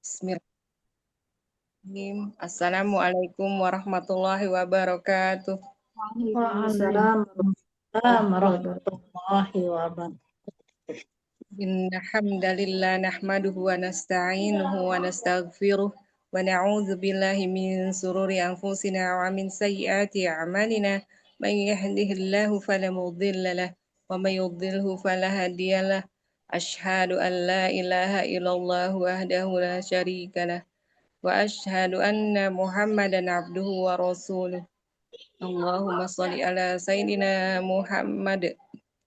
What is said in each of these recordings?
Bismillahirrahmanirrahim. Assalamualaikum warahmatullahi wabarakatuh. Waalaikumsalam warahmatullahi wabarakatuh. Inna hamdalillah nahmaduhu wa nasta'inuhu wa nastaghfiruh wa na'udzu billahi min sururi anfusina wa min sayyiati a'malina. Man yahdihillahu fala mudilla lah wa man yudlilhu fala hadiyalah. Asyhadu an la ilaha illallah wahdahu la syarika lah wa asyhadu anna Muhammadan abduhu wa rasuluh. Allahumma sholli ala Sayyidina Muhammad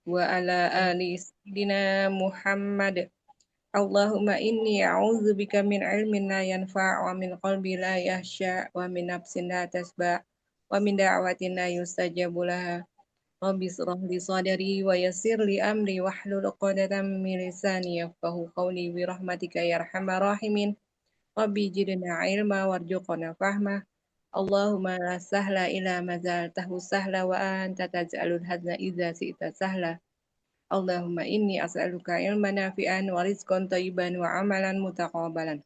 wa ala ali Sayyidina Muhammad. Allahumma inni a'udzubika min ilmin la yanfa' wa min qalbi la yahsha' wa min nafsin la tasba' wa min da'watin la yustajabu laha. Rabbi shrah li sadri wa yassir li amri wahlul 'uqdatam min lisani yafqahu qawli bi rahmatika ya arhamar rahimin. Rabbi zidna ilma warzuqna fahma. Allahumma la sahla ila ma ja'altahu sahla wa anta taj'alul hazna idza syi'ta sahla. Allahumma inni as'aluka ilman nafi'an wa rizqan thayyiban wa amalan mutaqabbalan.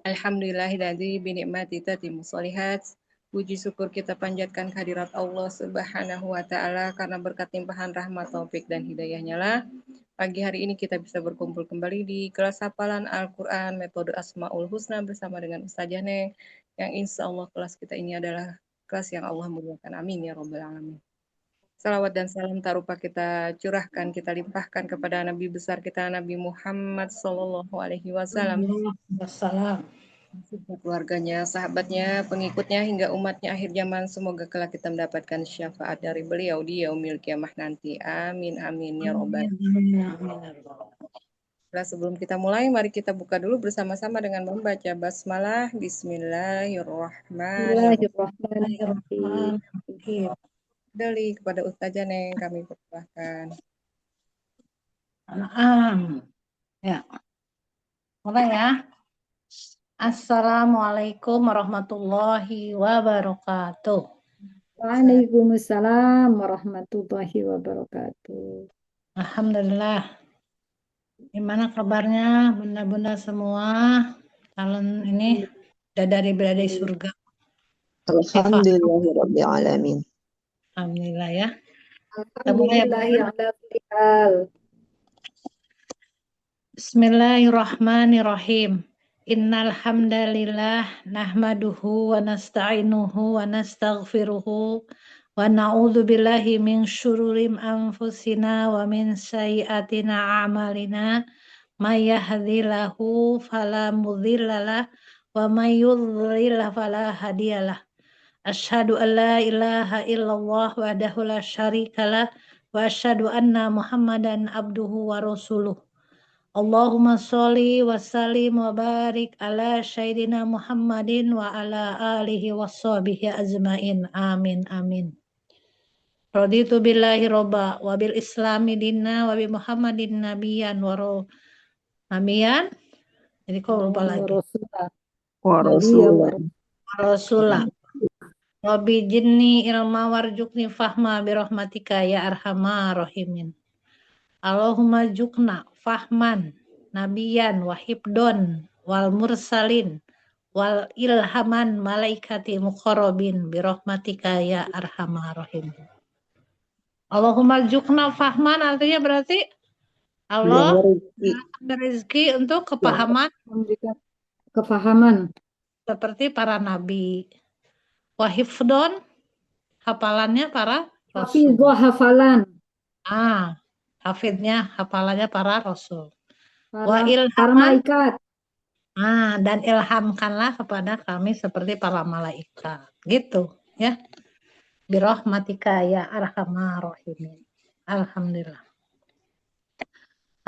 Alhamdulillahilladzi bi ni'mati tatimmu sholihat. Puji syukur kita panjatkan kehadirat Allah Subhanahu wa taala karena berkat limpahan rahmat, taufik dan hidayahnya lah. Pagi hari ini kita bisa berkumpul kembali di kelas hafalan Al-Qur'an metode Asmaul Husna bersama dengan Ustazah Neng, yang insya Allah kelas kita ini adalah kelas yang Allah muliakan. Amin ya robbal alamin. Salawat dan salam tak lupa kita curahkan, kita limpahkan kepada Nabi besar kita Nabi Muhammad Sallallahu Alaihi Wasallam, Wassalam. keluarganya, sahabatnya, pengikutnya hingga umatnya akhir zaman. Semoga kelak kita mendapatkan syafaat dari beliau di yaumil kiamah nanti. Amin amin ya robbal. Nah, sebelum kita mulai, mari kita buka dulu bersama-sama dengan membaca basmalah. Bismillahirrahmanirrahim. Bismillahirrahmanirrahim. Dari kepada Ustazah Neng kami persilahkan. Ya. Mulai ya. Assalamualaikum warahmatullahi wabarakatuh. Waalaikumsalam warahmatullahi wabarakatuh. Alhamdulillah. Gimana kabarnya bunda-bunda semua? Kalian ini bidadari surga. Alhamdulillahirabbil alamin. Alhamdulillah ya. Alhamdulillahirrahmanirrahim. Bismillahirrahmanirrahim. Innal hamdalillah nahmaduhu wa nasta'inuhu wa nastaghfiruhu wa na'udzu billahi min syururi anfusina wa min sayyiatina a'malina. May yahdihillahu fala mudhillalah wa may yudhlil fala hadiyalah. Asyhadu an la ilaha illallah wahdahu la syarikalah wa asyhadu anna Muhammadan abduhu wa rasuluh. Allahumma sholli wa sallim wa barik ala sayyidina Muhammadin wa ala alihi wa sahbihi ajmain. Amin amin. Raditu billahi robba wa bil islami dinna wa bi Muhammadin nabiyan wa nabiyan. Jadi kok lupa lagi. Wa Rasulah. Rabbi jinni ilma warjukni fahma birahmatika ya arhamar rahimin. Allahumma jukna fahman nabiyan wahibdon wal mursalin wal ilhaman malaikati muqarrabin birahmatika ya arhamar rahimin. Allahumma jukna fahman artinya berarti Allah rezeki untuk kepahaman, Memberikan kefahaman seperti para nabi. Wahifdon hafalannya para rasul. hafalan Hafidnya hafalannya para rasul. para ilhaman malaikat. Dan ilhamkanlah kepada kami seperti para malaikat. Gitu ya. Birahmatika ya arhamar rahimin. Alhamdulillah.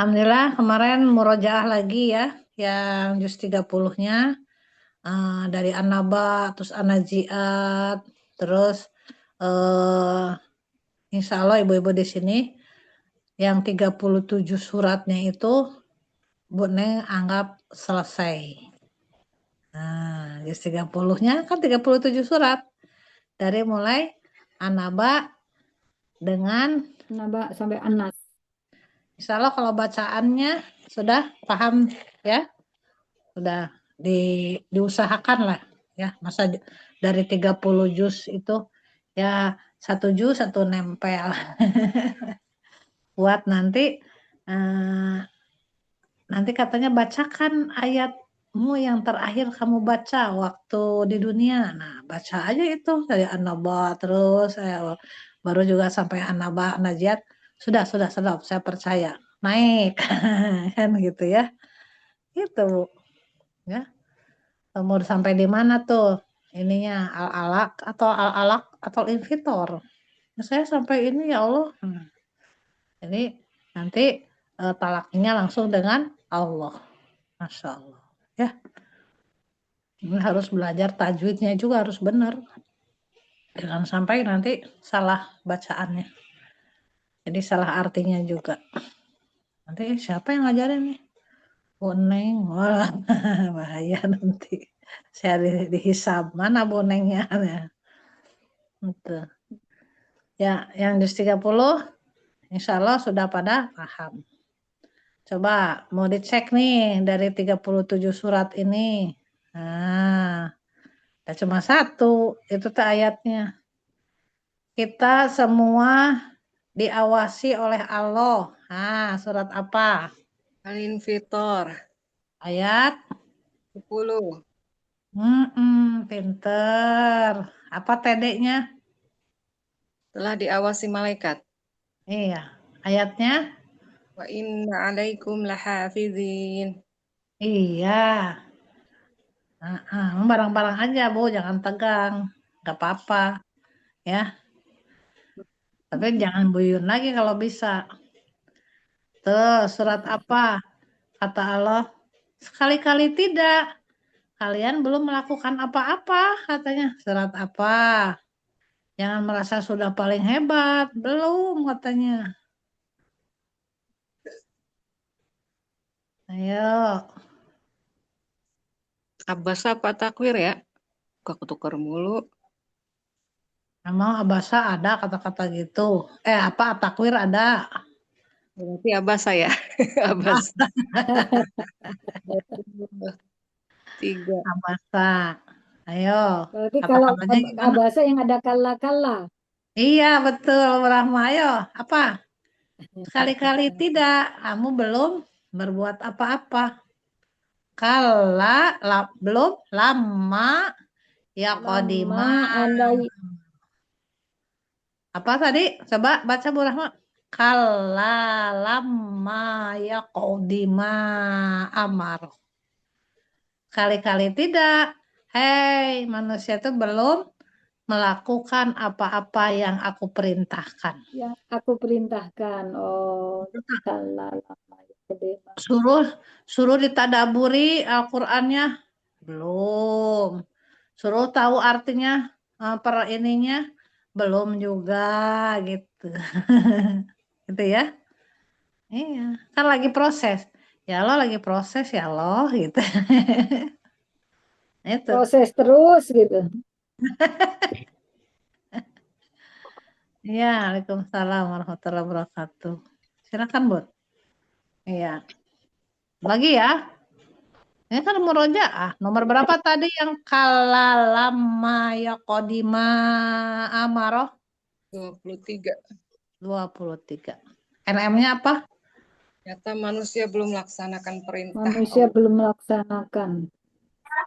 Alhamdulillah kemarin murojaah lagi ya, yang juz 30-nya dari An-Naba, terus An-Nazi'at, terus insya Allah ibu-ibu di sini yang 37 suratnya itu Bu Neng anggap selesai. Nah, juz 30-nya kan 37 surat. Dari mulai An-Naba dengan Naba sampai Anas. Insya Allah kalau bacaannya sudah paham ya. Sudah diusahakan lah ya. Masa dari 30 juz itu ya satu juz satu nempel. Buat eh, nanti katanya bacakan ayatmu yang terakhir kamu baca waktu di dunia. Nah, baca aja itu dari An-Naba terus baru juga sampai An-Naba, Najiat. Sudah, saya percaya. Naik. Kan gitu ya. Itu ya. Mau sampai di mana tuh? Ininya Al-Alaq atau Invitor. Saya sampai ini ya Allah. Jadi nanti talaknya langsung dengan Allah. Masya Allah. Ya, ini harus belajar tajwidnya juga harus benar. Jangan sampai nanti salah bacaannya. Jadi salah artinya juga. Nanti siapa yang ngajarin nih? Boneng. Wah, bahaya nanti. Saya dihisab. Mana bonengnya? Gitu. Ya, yang juz 30 insya Allah sudah pada paham. Coba mau dicek nih dari 37 surat ini. Nah, ya cuma satu, itu tuh ayatnya. Kita semua diawasi oleh Allah. Nah, surat apa? Al-Infitor Ayat? 10. Pinter. Apa TD-nya? Telah diawasi malaikat. Iya. Ayatnya? Wa inna alaikum lahafizin. Iya. Barang-barang aja, Bu. Jangan tegang. Gak apa-apa. Ya. Tapi jangan buyun lagi kalau bisa. Tuh, surat apa? Kata Allah, sekali-kali tidak. Kalian belum melakukan apa-apa, katanya. Surat apa? Jangan merasa sudah paling hebat. Belum, katanya. Ayo. Abasa apa takwir ya? Ketukar mulu. Emang abasa ada kata-kata gitu? Apa? Takwir ada? Berarti abasa ya. Ah, Abasa. 3. abasa. Ayo. Berarti kalau Kata-katanya gimana? bahasa yang ada kala-kala. Iya, betul. Rahma, ayo. Apa? Sekali-kali tidak. Kamu belum berbuat apa-apa. Belum lama ya Lama kodima. andai Apa tadi? Coba baca Bu Rahma. Kala lama ya kodima amar. Kali-kali tidak. Hei, manusia itu belum melakukan apa-apa yang aku perintahkan. yang aku perintahkan. Oh, kala lama ya kedema. Suruh suruh ditadaburi Al-Qur'annya belum. Suruh tahu artinya per ininya belum juga gitu. Gitu ya. Iya, kan lagi proses. Ya Allah lagi proses ya Allah gitu. Itu. Proses terus gitu. Iya, Waalaikumsalam warahmatullahi wabarakatuh. Silakan, Bud. Iya. Lagi ya. Ini kan murojaah. Nomor berapa tadi yang kalalama ya kodima amaroh? 23. 23. NM-nya apa? Nyata manusia belum melaksanakan perintah Manusia Allah. belum melaksanakan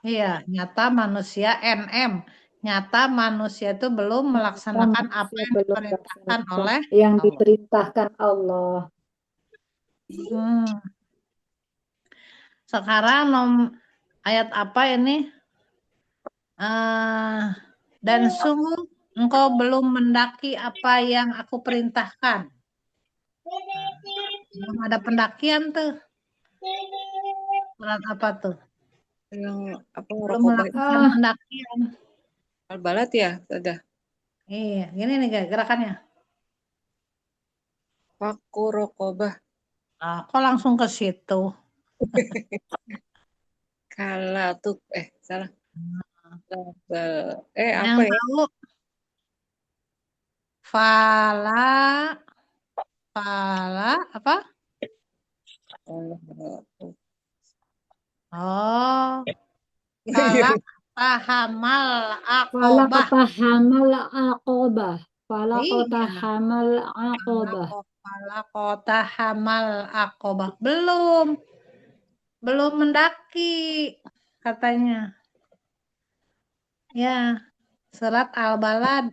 Iya, nyata manusia NM. Nyata manusia itu belum nyata melaksanakan apa manusia yang belum diperintahkan melaksanakan oleh yang Allah. diperintahkan Allah. Hmm. Sekarang ayat apa ini? Eh, dan sungguh engkau belum mendaki apa yang aku perintahkan. Belum ada pendakian tuh. Surat apa tuh? Yang apa Belum rokobah melakukan Ah, pendakian. al-balat ya? Sudah. Iya, gini nih gerakannya. Paku rokobah. Nah, kok langsung ke situ? Kala tuh salah. Yang Apa ya? tahu fala, fala apa? Eh, Oh, falak tahamal akobah. Falaqtahamal aqobah. Iya, Falaqtahamal aqobah. falak tahamal akobah. Belum mendaki katanya. Ya, surat Al-Balad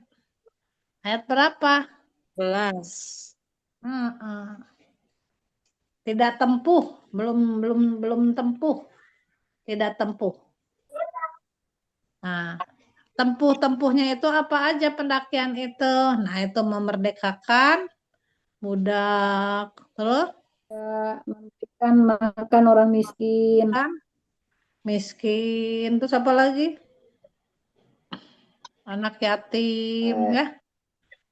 ayat berapa? 11. Heeh. Tidak tempuh, belum tempuh, tidak tempuh. Nah, tempuhnya itu apa aja pendakian itu? Nah, itu memerdekakan budak, terus Memberikan makan orang miskin. kan miskin, terus apa lagi? Anak yatim Eh, ya,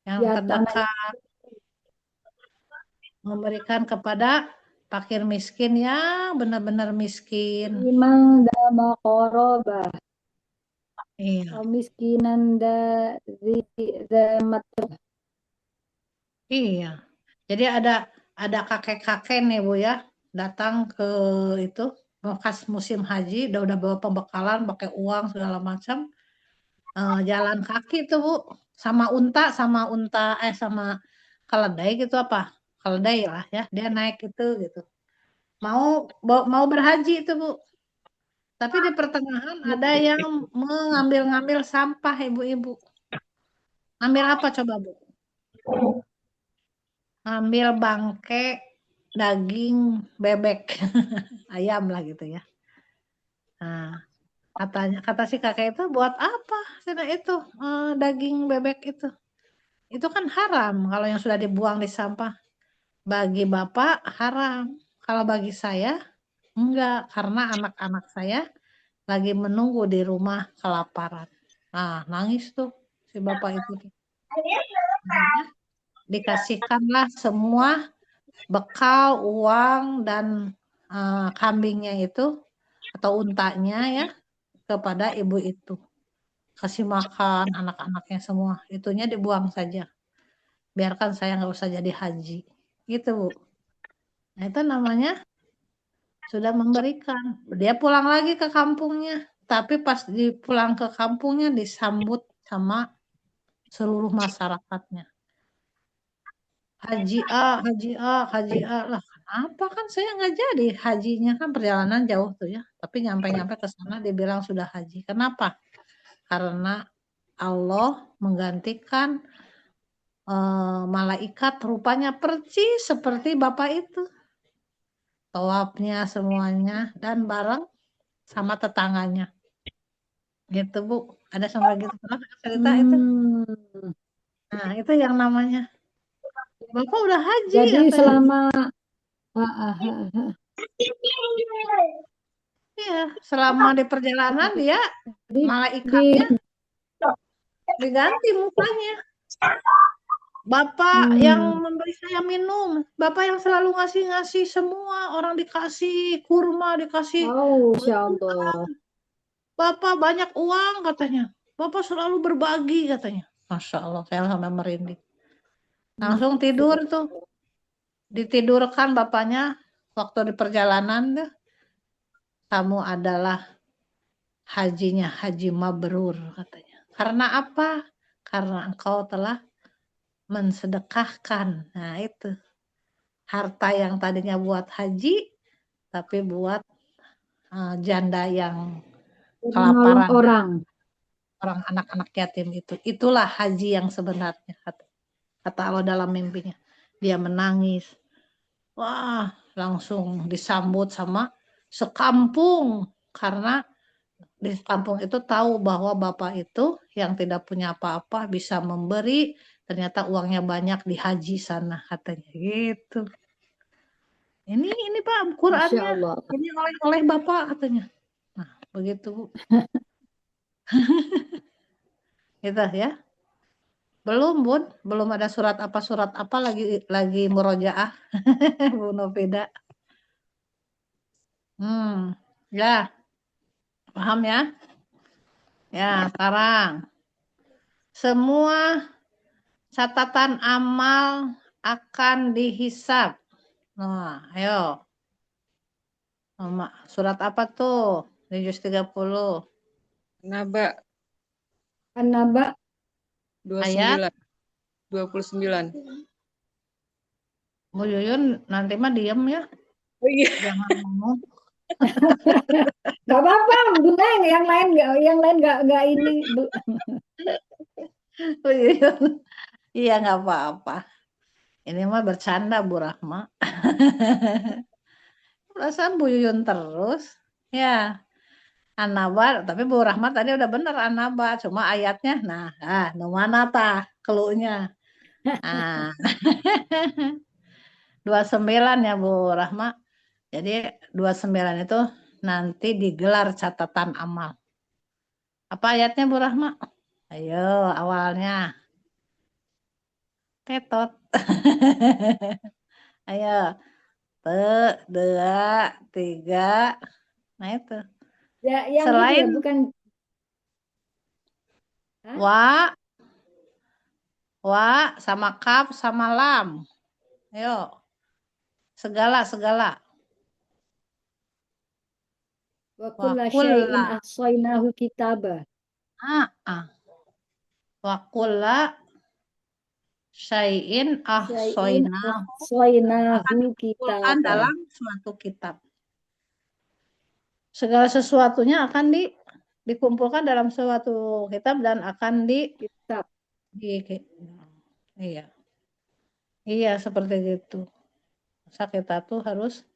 yang ya tanah terdekat, memberikan kepada fakir miskin ya, benar-benar miskin. imang dama korobah. Iya, Miskinan dari zamat. iya. Jadi ada kakek-kakek nih Bu ya, datang ke itu bekas musim haji, udah bawa pembekalan, pakai uang segala macam, jalan kaki tuh Bu, sama keledai gitu apa, keledai lah ya, dia naik itu gitu, mau mau berhaji itu Bu, tapi di pertengahan ada yang mengambil-ngambil sampah ibu-ibu, ambil apa coba Bu? Ambil bangke daging bebek ayam lah gitu ya. Nah, kata si kakek itu buat apa cina itu daging bebek itu? Itu kan haram kalau yang sudah dibuang di sampah. Bagi bapak haram. Kalau bagi saya enggak karena anak-anak saya lagi menunggu di rumah kelaparan. Nah, nangis tuh si bapak itu. Akhirnya dikasihkanlah semua bekal, uang dan kambingnya itu atau untanya ya kepada ibu itu. Kasih makan anak-anaknya semua. Itunya dibuang saja. Biarkan saya nggak usah jadi haji. Gitu, Bu. Nah, itu namanya sudah memberikan. Dia pulang lagi ke kampungnya. Tapi pas pulang ke kampungnya disambut sama seluruh masyarakatnya. Haji A, Haji A, Haji A. Lah, kenapa kan saya nggak jadi hajinya kan perjalanan jauh tuh ya. Tapi nyampe-nyampe ke sana dibilang sudah haji. Kenapa? Karena Allah menggantikan malaikat rupanya percis seperti Bapak itu. Tawafnya semuanya dan bareng sama tetangganya. Gitu Bu. Ada sampai gitu. Pernah cerita itu? Hmm. Nah itu yang namanya. Bapak udah haji Jadi katanya. selama ah, ah, ah, ah. Iya, selama di perjalanan dia Jadi di malaikatnya diganti mukanya. Bapak yang hmm. memberi saya minum, Bapak yang selalu ngasih-ngasih semua, orang dikasih kurma, dikasih Oh, Insya buah. Allah. Bapak banyak uang katanya. Bapak selalu berbagi katanya. Masya Allah, saya sampai merinding. Langsung Masya tidur tuh. Allah. Ditidurkan bapaknya waktu di perjalanan tuh. Kamu adalah hajinya Haji Mabrur katanya. Karena apa? Karena engkau telah mensedekahkan. Nah itu. Harta yang tadinya buat haji, tapi buat janda yang Menolong kelaparan. orang. Orang anak-anak yatim itu. Itulah haji yang sebenarnya. Kata Allah dalam mimpinya. Dia menangis. Wah, langsung disambut sama sekampung. Karena di kampung itu tahu bahwa bapak itu yang tidak punya apa-apa bisa memberi. Ternyata uangnya banyak di haji sana katanya gitu. Ini Pak Masya Qurannya. Allah. Ini oleh bapak katanya. Nah, begitu Bu. Gitu ya. Belum ada surat apa lagi murojaah Bu Novida. Ya, paham ya? Ya, sekarang semua catatan amal akan dihisab. Nah, ayo. Surat apa tuh? Di juz 30. Naba An-Naba Ayat 29. Bu Yuyun nanti mah diem ya. Oh iya. Jangan ngomong. nggak apa-apa, Bu Neng, yang lain nggak ini, Bu. Bu Yuyun. Iya nggak apa-apa. Ini mah bercanda Bu Rahma. Perasaan Bu Yuyun terus. Ya, An-Naba, tapi Bu Rahma tadi udah bener An-Naba, cuma ayatnya, nu mana tah keluhnya. Nah, 29 ya Bu Rahma. Jadi 29 itu nanti digelar catatan amal. Apa ayatnya Bu Rahma? Ayo awalnya. Tetot. Ayo. 2, 3. Nah itu. Ya, yang itu ya, Selain bukan. Hah? wa sama kaf sama lam. Ayo. Segala. Wa Wa kulla syai'in kulla. ahsaynahu kitaba. Wa kulla syai'in Syai'in ahsaynahu. Akan ahsaynahu dikumpulkan kitaba. dalam suatu kitab. Segala sesuatunya akan dikumpulkan dalam suatu kitab dan akan Kitab. iya. Iya seperti itu. Masa kita tuh harus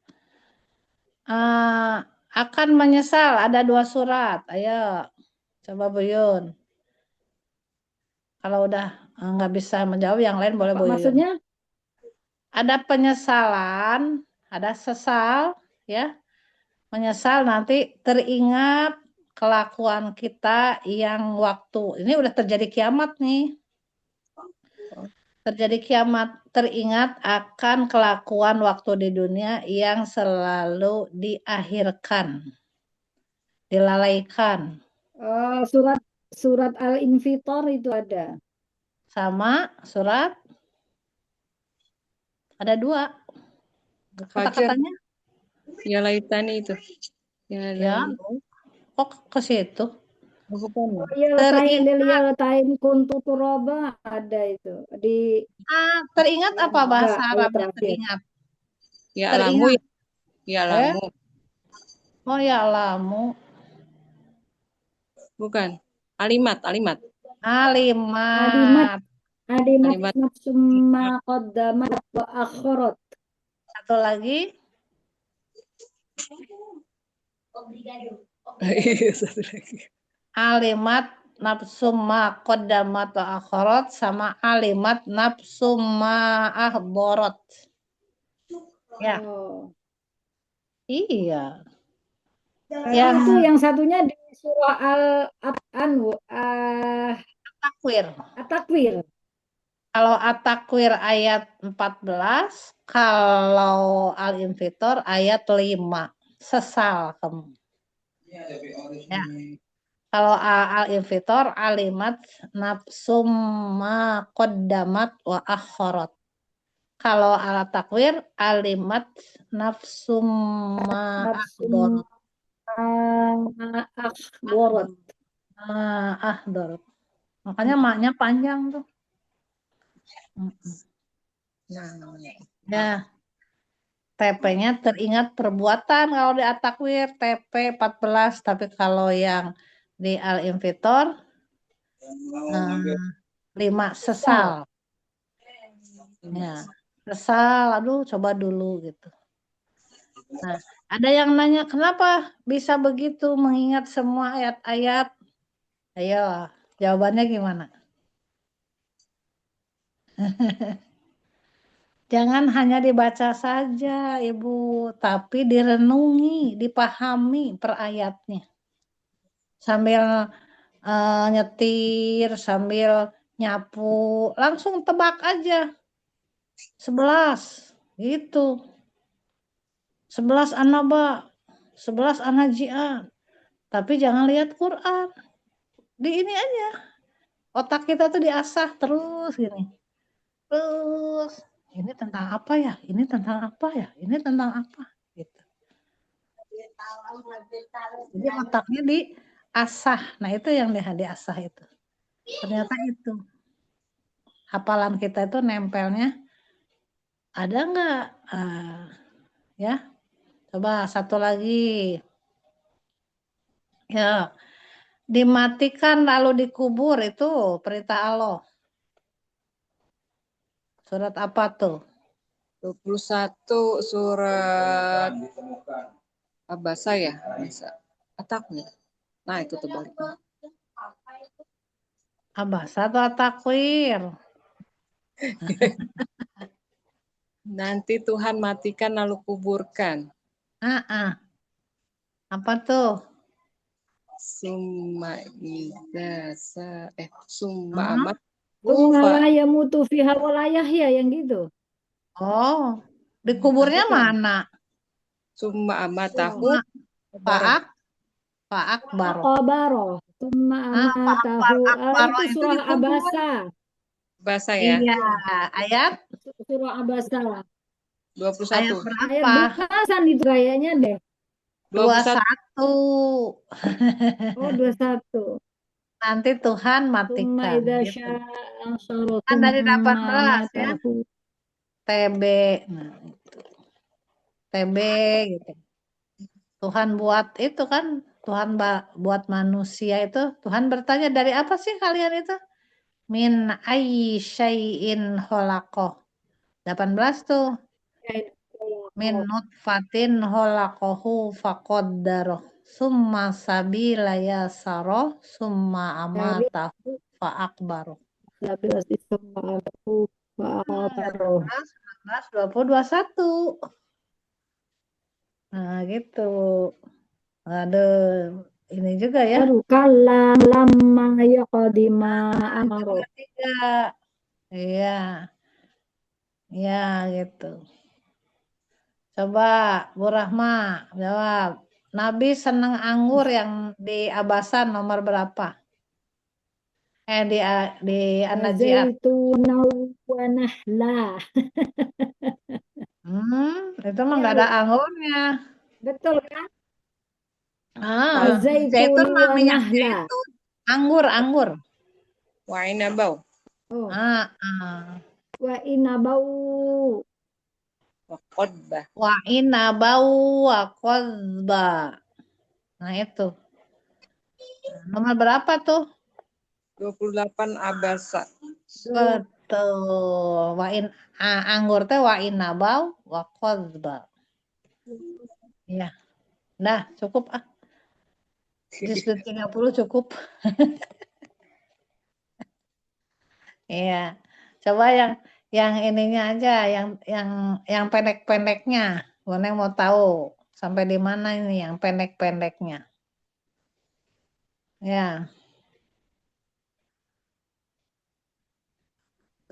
akan menyesal. Ada 2 surat. Ayo coba Buyun. Kalau udah nggak bisa menjawab yang lain boleh Apa Buyun. maksudnya? Ada penyesalan, ada sesal, ya. Menyesal nanti teringat kelakuan kita yang waktu ini udah terjadi kiamat nih. Terjadi kiamat, teringat akan kelakuan waktu di dunia yang selalu diakhirkan, dilalaikan. Surat Al-Infitor itu ada. Sama surat ada 2 kata-katanya. Ya laitani itu. Ya, kok ke situ? Bukan. Letain kuntu turoba ada itu di Teringat apa bahasa Arabnya terakhir. teringat? Ya Teringat. alamu. Ya alamu. Oh ya alamu. Bukan. Alimat. Alimat. Adimat nafsumma qaddamat wa akhirat. Satu lagi. Satu lagi. Alimat nafsumma qaddamat wa akhirat sama alimat nafsumma ahbarat. Ya. Iya. Itu yang satunya di surah At-Takwir. Kalau At-Takwir ayat 14, kalau Al-Infitor ayat 5. Sesal kamu. Ya. Kalau Al-Infitor alimat nafsum ma qaddamat wa akhirat. Kalau Al-Takwir alimat nafsum ma ahdarat. Makanya maknya panjang tuh. Ya. TP-nya teringat perbuatan kalau di At-Takwir TP 14, tapi kalau yang di Al-Infitor 5 sesal. Ya, sesal, aduh coba dulu gitu. Nah, ada yang nanya kenapa bisa begitu mengingat semua ayat-ayat? Ayo, jawabannya gimana? Jangan hanya dibaca saja, Ibu, tapi direnungi, dipahami per ayatnya. Sambil nyetir, sambil nyapu, langsung tebak aja. 11, gitu. 11 An-Naba, 11 An-Naji'at. Tapi jangan lihat Quran. Di ini aja. Otak kita tuh diasah terus gini. Terus ini tentang apa ya? Ini tentang apa ya? Ini tentang apa? Gitu. Jadi otaknya diasah. Nah itu yang diasah itu. Ternyata itu. Hafalan kita itu nempelnya ada nggak? Ya, coba satu lagi. Ya, dimatikan lalu dikubur itu perintah Allah. Surat apa tuh? 21 surat Abasa ya? Ataknya. Nah, itu terbaliknya. Abasa atau takwir? Nanti Tuhan matikan lalu kuburkan. Apa tuh? Summa summa Hmm? amat Summa yamutu fiha wala yahya yang gitu. Oh, dikuburnya Bukan. mana? Summa amatahu Pak Akbar. Qabaro. Summa amatahu. Itu itu surah dikubur. Abasa. Abasa ya? Iya, ayat Surah Abasa. 21. ayat Ayat berapa? belasan itu kayaknya deh. 21. 21. Oh, 21. Nanti Tuhan Summa matikan idza gitu. sya'a ansara Kan dari summa 18 ya. amatahu. TB. Nah, itu. TB gitu. Tuhan buat itu kan, Tuhan buat manusia itu, Tuhan bertanya dari apa sih kalian itu? Min ayyi syai'in khalaqah. 18 tuh. Min nutfatin khalaqahu faqaddaroh. Summa sabila yassaroh. Summa Dari amatahu fa'akbaroh. 11 summa amatahu fa'aqbaroh. 18, 19, 20, 21. Nah gitu. Aduh, ini juga ya. Baru kalam lamma yaqdima amaro. 23. Iya, iya gitu. Coba Bu Rahma jawab. Nabi senang anggur yang di Abasan nomor berapa? Di An-Nazi'at. Zaituna wa nahla. Itu mah Ya, nggak ada anggurnya. betul kan? Zaitun Zaitun mah wa minyak nahla. zaitun. Anggur. Wa inabau. Oh, Ah, ah. wa inabau. Wa qodbah. Wa inabau wa qadba. Nah itu. Nomor berapa tuh? 28 Abasa. Betul. Anggur teh wa inabau wa qadba. Iya. Nah, cukup ah. Jus 30 cukup. Iya. Coba yang ininya aja, yang pendek-pendeknya. Boneng mau tahu sampai di mana ini yang pendek-pendeknya. Ya.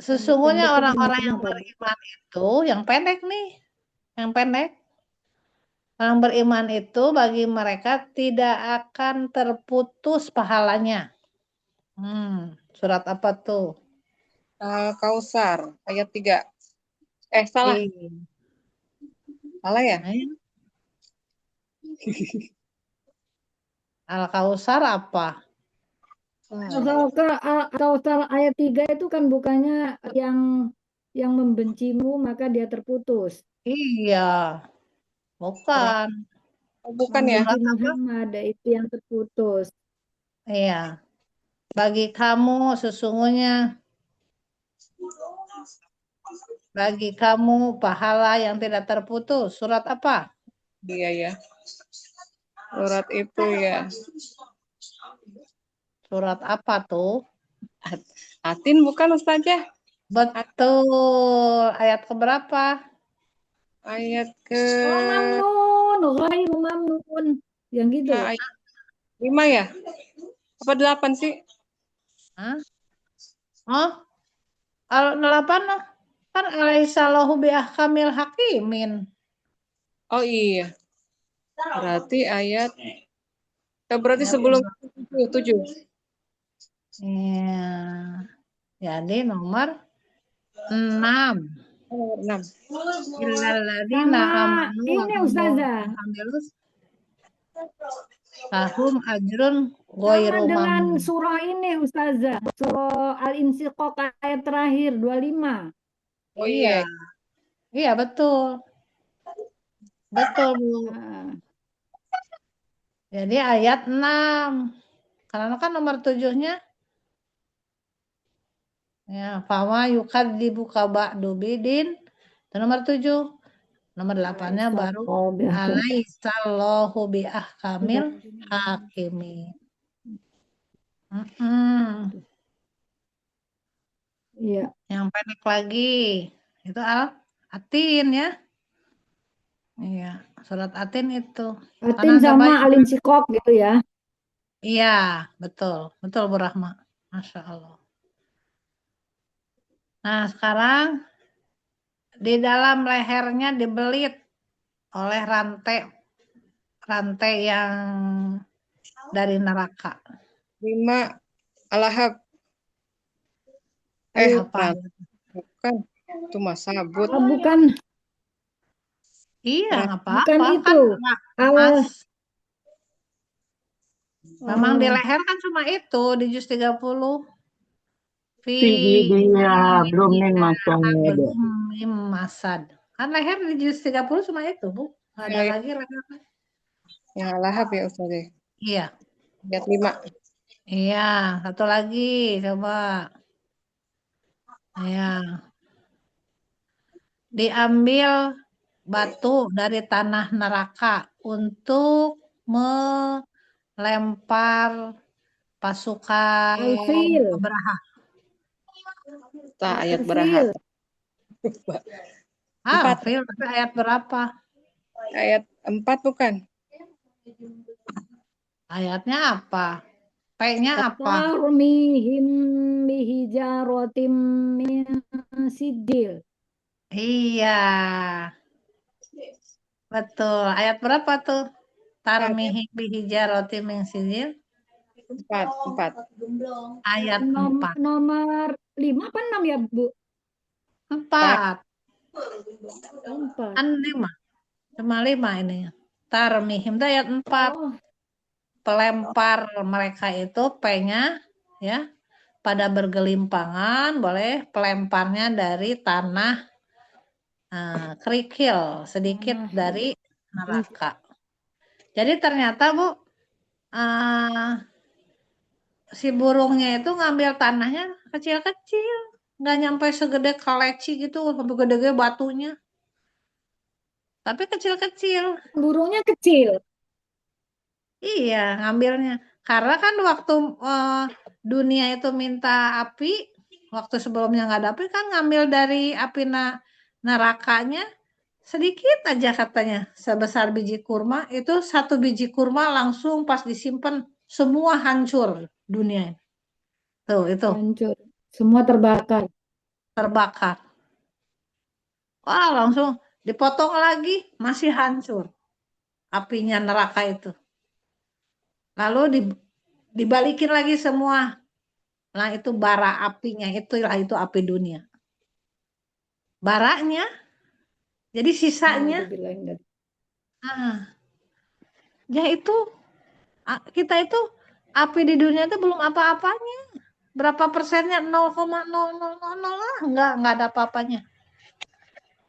Sesungguhnya Pendek itu orang-orang yang kenapa? beriman itu yang pendek nih, yang pendek. Orang beriman itu bagi mereka tidak akan terputus pahalanya. Surat apa tuh? Kausar ayat 3. Salah. Salah ya? Al-Kausar apa? Kausar ayat 3 itu kan bukannya yang membencimu maka dia terputus. Iya, bukan. Bukan ya? Membenci Muhammad itu yang terputus. Iya. Bagi kamu sesungguhnya bagi kamu pahala yang tidak terputus. Surat apa? Iya ya. Surat itu ya. Surat apa tuh? Atin bukan Ustazah? Betul. Ayat keberapa? Ayat ke Mamnun, ghairu mamnun. Yang gitu. ayat 5 ya? Apa 8 sih? Hah? Oh, 8 kan alaihissalahu biahkamil hakimin. Oh iya. Berarti sebelum 7. Iya. Jadi nomor 6. Nomor 6. Illalladzina Sama amanu wa ini Ustazah. Lahum ajrun Sama ghairu dengan mamnun. surah ini Ustazah, surah Al-Insyiqaq ayat terakhir 25. Oh Iya, iya. iya betul. Betul, Bu. Nah, Jadi ayat 6. Karena kan nomor 7-nya ya fama yukadzibuka ba'du bidin. Itu nomor 7. Nomor 8-nya baru alaihissallahu biahkamil hakimin. Iya. Yang pendek lagi itu Al-Atin ya. Iya, surat Atin itu. Atin sama Al-Insyiqaq gitu ya. Iya, betul. Betul Bu Rahma. Masya Allah. Nah, sekarang di dalam lehernya dibelit oleh rantai yang dari neraka. 5 Al-Lahab. Apa? Bukan. Itu mah sabut. Oh, bukan. Iya, apa-apa. Bukan itu. Mas. Memang di Oh, leher kan cuma itu di juz 30. Dia belum nih masangnya deh. Belum masad. Kan leher di juz 30 cuma itu, Bu. Nggak ada lagi leher. Yang Al-Lahab ya Ustaz. Iya. Ayat 5. Iya, satu lagi coba. Iya. Diambil batu dari tanah neraka untuk melempar pasukan Al-Fil. Abraha. Ayat berahat. Fil, tapi ayat berapa? Ayat 4 bukan? Ayatnya apa? P-nya apa? Tarmihim bihijaratim min sijil. Iya. Betul. Ayat berapa tuh? Tarmihi bihijarati min sijil. 4. Ayat 4. Nomor 5 apa 6 ya, Bu? 4. 4. Kan 5. Cuma 5 ini. Tarmihim itu ayat 4. Oh, Pelempar mereka itu P-nya ya pada bergelimpangan, boleh pelemparnya dari tanah kerikil sedikit dari neraka. Jadi ternyata Bu si burungnya itu ngambil tanahnya kecil-kecil, nggak nyampe segede kaleci gitu, sampai gede-gede batunya, tapi kecil-kecil. burungnya kecil. Iya, ngambilnya. Karena kan waktu dunia itu minta api, waktu sebelumnya nggak ada api kan ngambil dari api nerakanya sedikit aja katanya, sebesar biji kurma. Itu satu biji kurma langsung pas disimpan semua hancur dunia. Tuh, itu Hancur. Semua terbakar. terbakar. Wah, langsung dipotong lagi, masih hancur apinya neraka itu. Lalu dibalikin lagi semua. Nah, itu bara apinya, itu api dunia. Baranya, jadi sisanya, ya itu, kita itu, api di dunia itu belum apa-apanya. Berapa persennya? 0,0000 lah, nggak ada apa-apanya.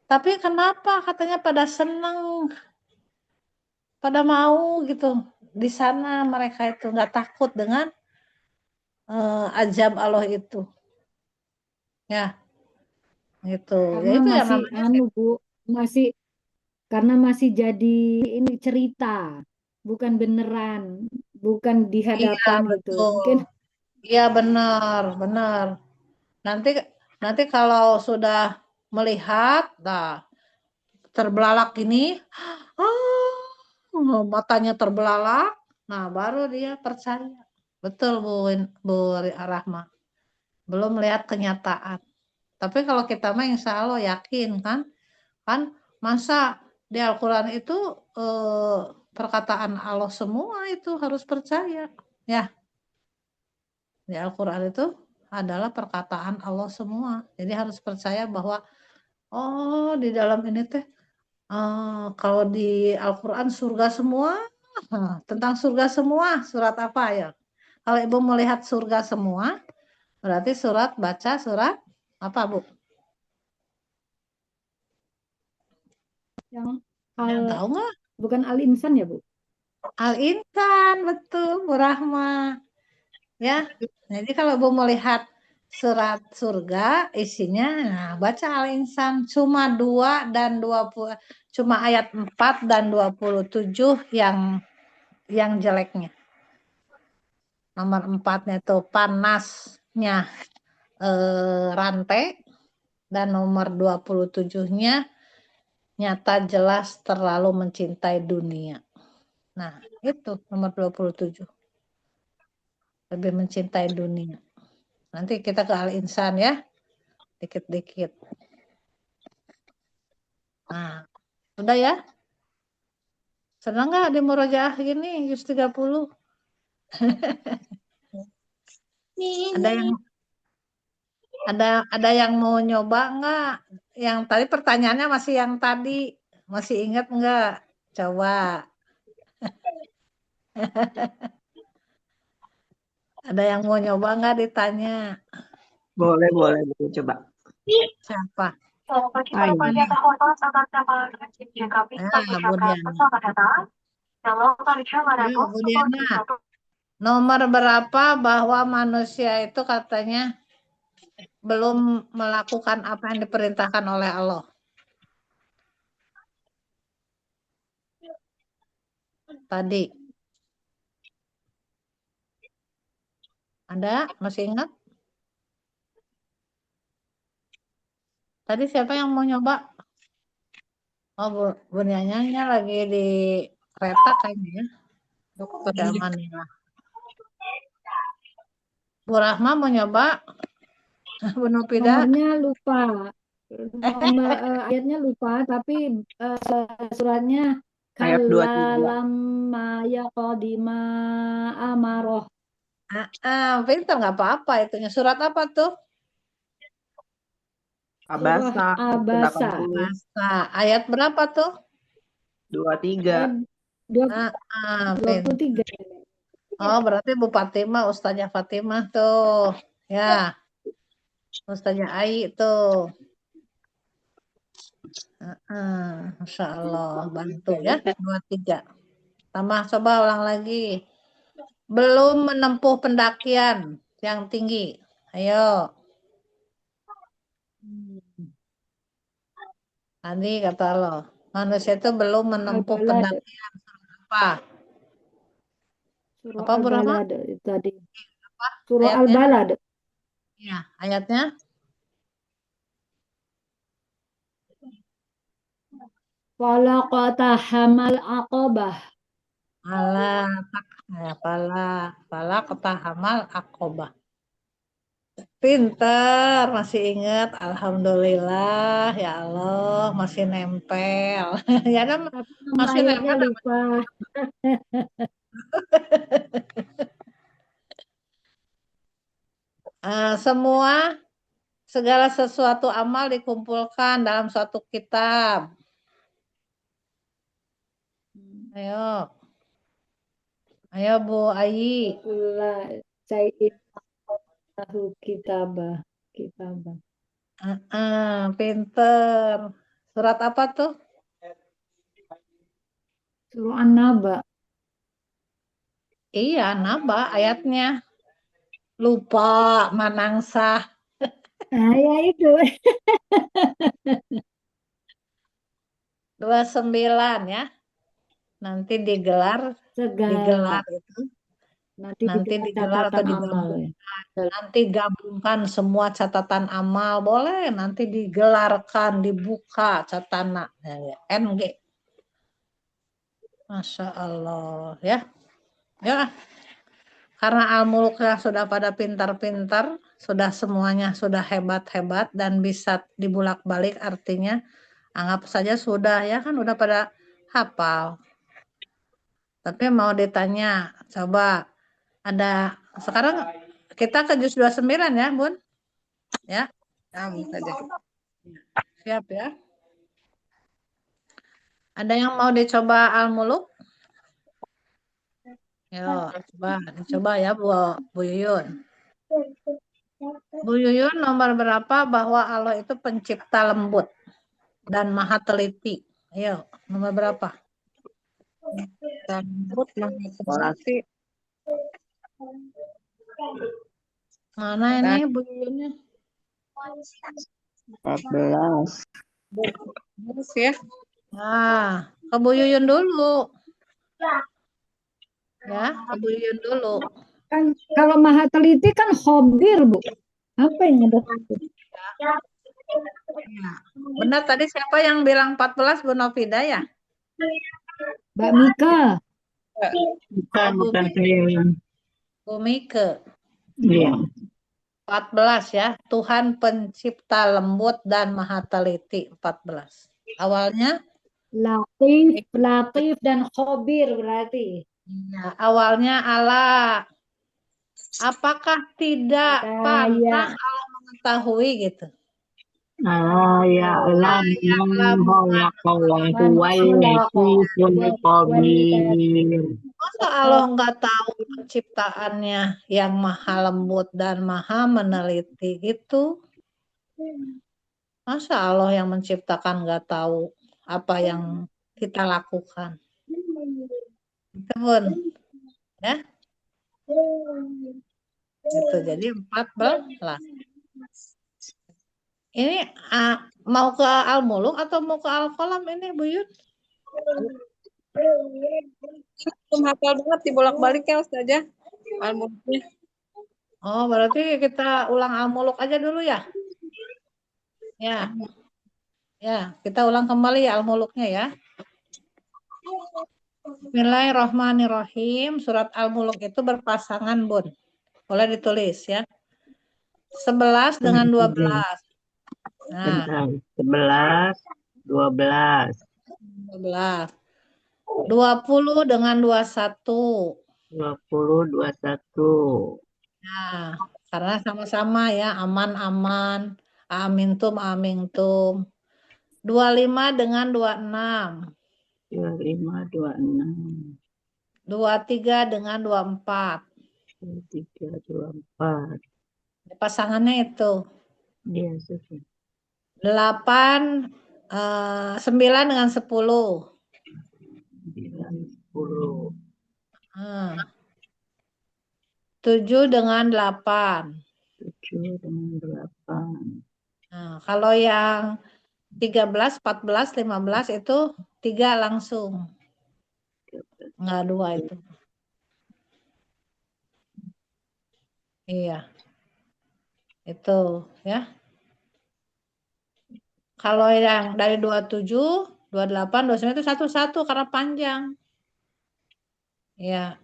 Tapi kenapa katanya pada senang, pada mau gitu. Di sana mereka itu nggak takut dengan azab Allah itu. Ya, gitu. Karena Ya itu ya masih namanya Bu, masih karena masih jadi ini cerita, bukan beneran, bukan di iya hadapan gitu. betul. Mungkin Iya benar, benar. Nanti nanti kalau sudah melihat, nah terbelalak ini, matanya terbelalak, nah baru dia percaya. Betul Bu Rahma. Belum melihat kenyataan. Tapi kalau kita mah insya Allah yakin kan masa di Al-Quran itu perkataan Allah semua itu harus percaya. Ya, di Al-Quran itu adalah perkataan Allah semua. Jadi harus percaya bahwa oh di dalam ini teh kalau di Al-Quran surga semua Tentang surga semua, surat apa ya? Kalau Ibu melihat surga semua, berarti baca surat apa, Bu? Yang Ada al yang tahu nggak? bukan Al-Insan ya, Bu? Al-Insan, betul, Bu Rahma. Ya, jadi kalau Ibu melihat surat surga, isinya, nah, baca Al-Insan cuma 2 dan 20, cuma ayat 4 dan 27 yang jeleknya. Nomor 4-nya itu panasnya rantai, dan nomor 27-nya nyata jelas terlalu mencintai dunia. Nah, itu nomor 27. Lebih mencintai dunia. Nanti kita ke Al-Insan ya, dikit-dikit. Nah, udah ya? Senang nggak di murojaah gini, juz 30? Ada yang ada yang mau nyoba nggak? Yang tadi pertanyaannya masih yang tadi. Masih ingat nggak? Coba. Ada yang mau nyoba nggak ditanya? Boleh, boleh, boleh. Coba. Siapa? Ayo. Bu Diana. Yuk, Bu Diana. Nomor berapa bahwa manusia itu katanya belum melakukan apa yang diperintahkan oleh Allah? Tadi. Ada? Masih ingat? Tadi siapa yang mau nyoba? Oh, Bu Diana lagi di kereta kayaknya ya. Dokter Di Amanillah. Bu Rahma mau nyoba? Bu Nupida? Nomornya lupa. Nomor ayatnya lupa, tapi suratnya Ayat 23. kalalam maya kodima amaroh. Pintar nggak apa-apa itunya. Surat apa tuh? Surah Abasa, Abasa 180. Masa. Ayat berapa tuh? 23. ayat dua Pintar. 23. Oh, berarti Bu Fatimah, Ustazah Fatimah tuh. Ya, Ustazah Ai tuh. Masya Allah, bantu ya. 23. Tambah, coba ulang lagi. Belum menempuh pendakian yang tinggi. Ayo. Tadi kata lo, manusia itu belum menempuh Al-Balad, pendakian apa? surah Apa Bu Rahma? Al-Balad itu tadi. Apa Surah ayatnya? Al-Balad. Ya, ayatnya. Falaqata hamal aqabah. Alah, pala ketahamal akobah. Pinter, masih ingat. Alhamdulillah, ya Allah, masih nempel. Ya kan, Tapi nama masih ayatnya nempel. lupa. Semua segala sesuatu amal dikumpulkan dalam suatu kitab. Ayo, ayo Bu Ayi. Kula sayin tahu kitabah. Kitabah. Pinter. Surat apa tuh? Surah An-Naba. Iya, naba ayatnya. Lupa, manangsah. Nah, ya itu. 29 ya. Nanti digelar, Segala. digelar itu. Nanti Nanti digelar digelar atau catatan amal. digabung. Ya. Nanti gabungkan semua catatan amal. Boleh, nanti digelarkan, dibuka catatan ya, NG. Masya Allah ya. Ya, karena al-muluknya sudah pada pintar-pintar, sudah semuanya sudah hebat-hebat dan bisa dibulak-balik, artinya anggap saja sudah ya kan, udah pada hafal. Tapi mau ditanya, coba ada sekarang kita ke juz 29 ya, Bun? Ya, kamu saja. siap ya. Ada yang mau dicoba al-muluk? Yo, coba ya Bu Yuyun. Bu Yuyun nomor berapa bahwa Allah itu pencipta lembut dan maha teliti? Ayo, nomor berapa? Lembut maha Kelas teliti. Mana ini Bu Yuyunnya? 14. Terus ya. Nah, ke Bu Yuyun dulu. Ya, ke Bu Yuyun dulu. Kan kalau maha teliti kan khobir, Bu. Apa yang ada? Ya. Benar tadi siapa yang bilang 14 Bu Novida ya? Mbak Mika. Bukan, Bu bukan saya. Bu Mike. Iya. 14 ya. Tuhan pencipta lembut dan maha teliti 14. Awalnya Latif dan khobir berarti. ya, awalnya Allah. Apakah tidak pantas Saya Allah mengetahui gitu? Ya Allah man khalaqallahu wal khalaqa latiful wal khabir. Masa Allah nggak tahu penciptaannya yang maha lembut dan maha meneliti gitu? Masa Allah yang menciptakan nggak tahu apa yang kita lakukan? Itu pun, ya, itu jadi 14. Ini mau ke Al-Muluk atau mau ke Al-Qalam ini Bu Yud? Belum hafal banget dibolak-balik ya Ustazah. Al-Mulknya. Oh, berarti kita ulang Al-Muluk aja dulu ya? Ya, ya, kita ulang kembali ya Al-Muluknya ya. Bismillahirrahmanirrahim. Surat Al-Muluk itu berpasangan, Bun. Boleh ditulis ya. 11 dengan 12. Nah, Bentar. 11, 12, 12. 20 dengan 21. 20, 21. Nah, karena sama-sama ya, aman-aman, amintum, amintum. 25 dengan 26. 25, 26, 23 dengan 24. 23, 24. Pasangannya itu. Iya, sudah. 8, 9 dengan 10. 9, 10. 7 dengan 8. 7 dengan 8. Nah, kalau yang 13, 14, 15 itu 3 langsung. Enggak 2 itu. Iya. Itu ya. Kalau yang dari 27, 28, 29 itu satu-satu karena panjang. Ya.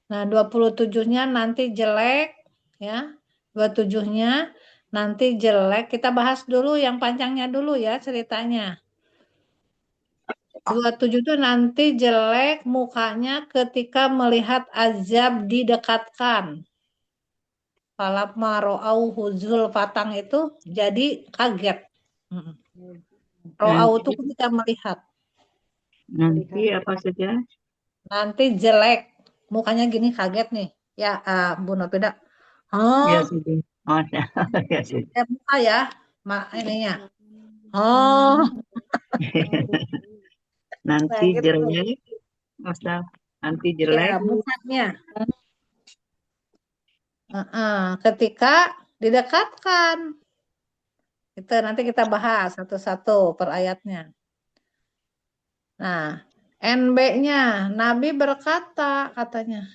Nah, 27-nya nanti jelek ya. 27-nya nanti jelek. Kita bahas dulu yang panjangnya dulu ya ceritanya. 27 itu nanti jelek mukanya ketika melihat azab didekatkan. Falamma ra'auhu zulfatang itu jadi kaget. Ro'au itu ketika melihat. Nanti apa saja? Nanti jelek. Mukanya gini kaget nih. Ya, Bu Novida. Ya Oh, sudah. Oh, ya sudah. muka ya. Ininya. Oh, Nanti nah gitu. jelek, masa nanti Ya, jelek. mukanya. Ketika didekatkan. Itu nanti kita bahas satu-satu per ayatnya. Nah, NB-nya, Nabi berkata, katanya,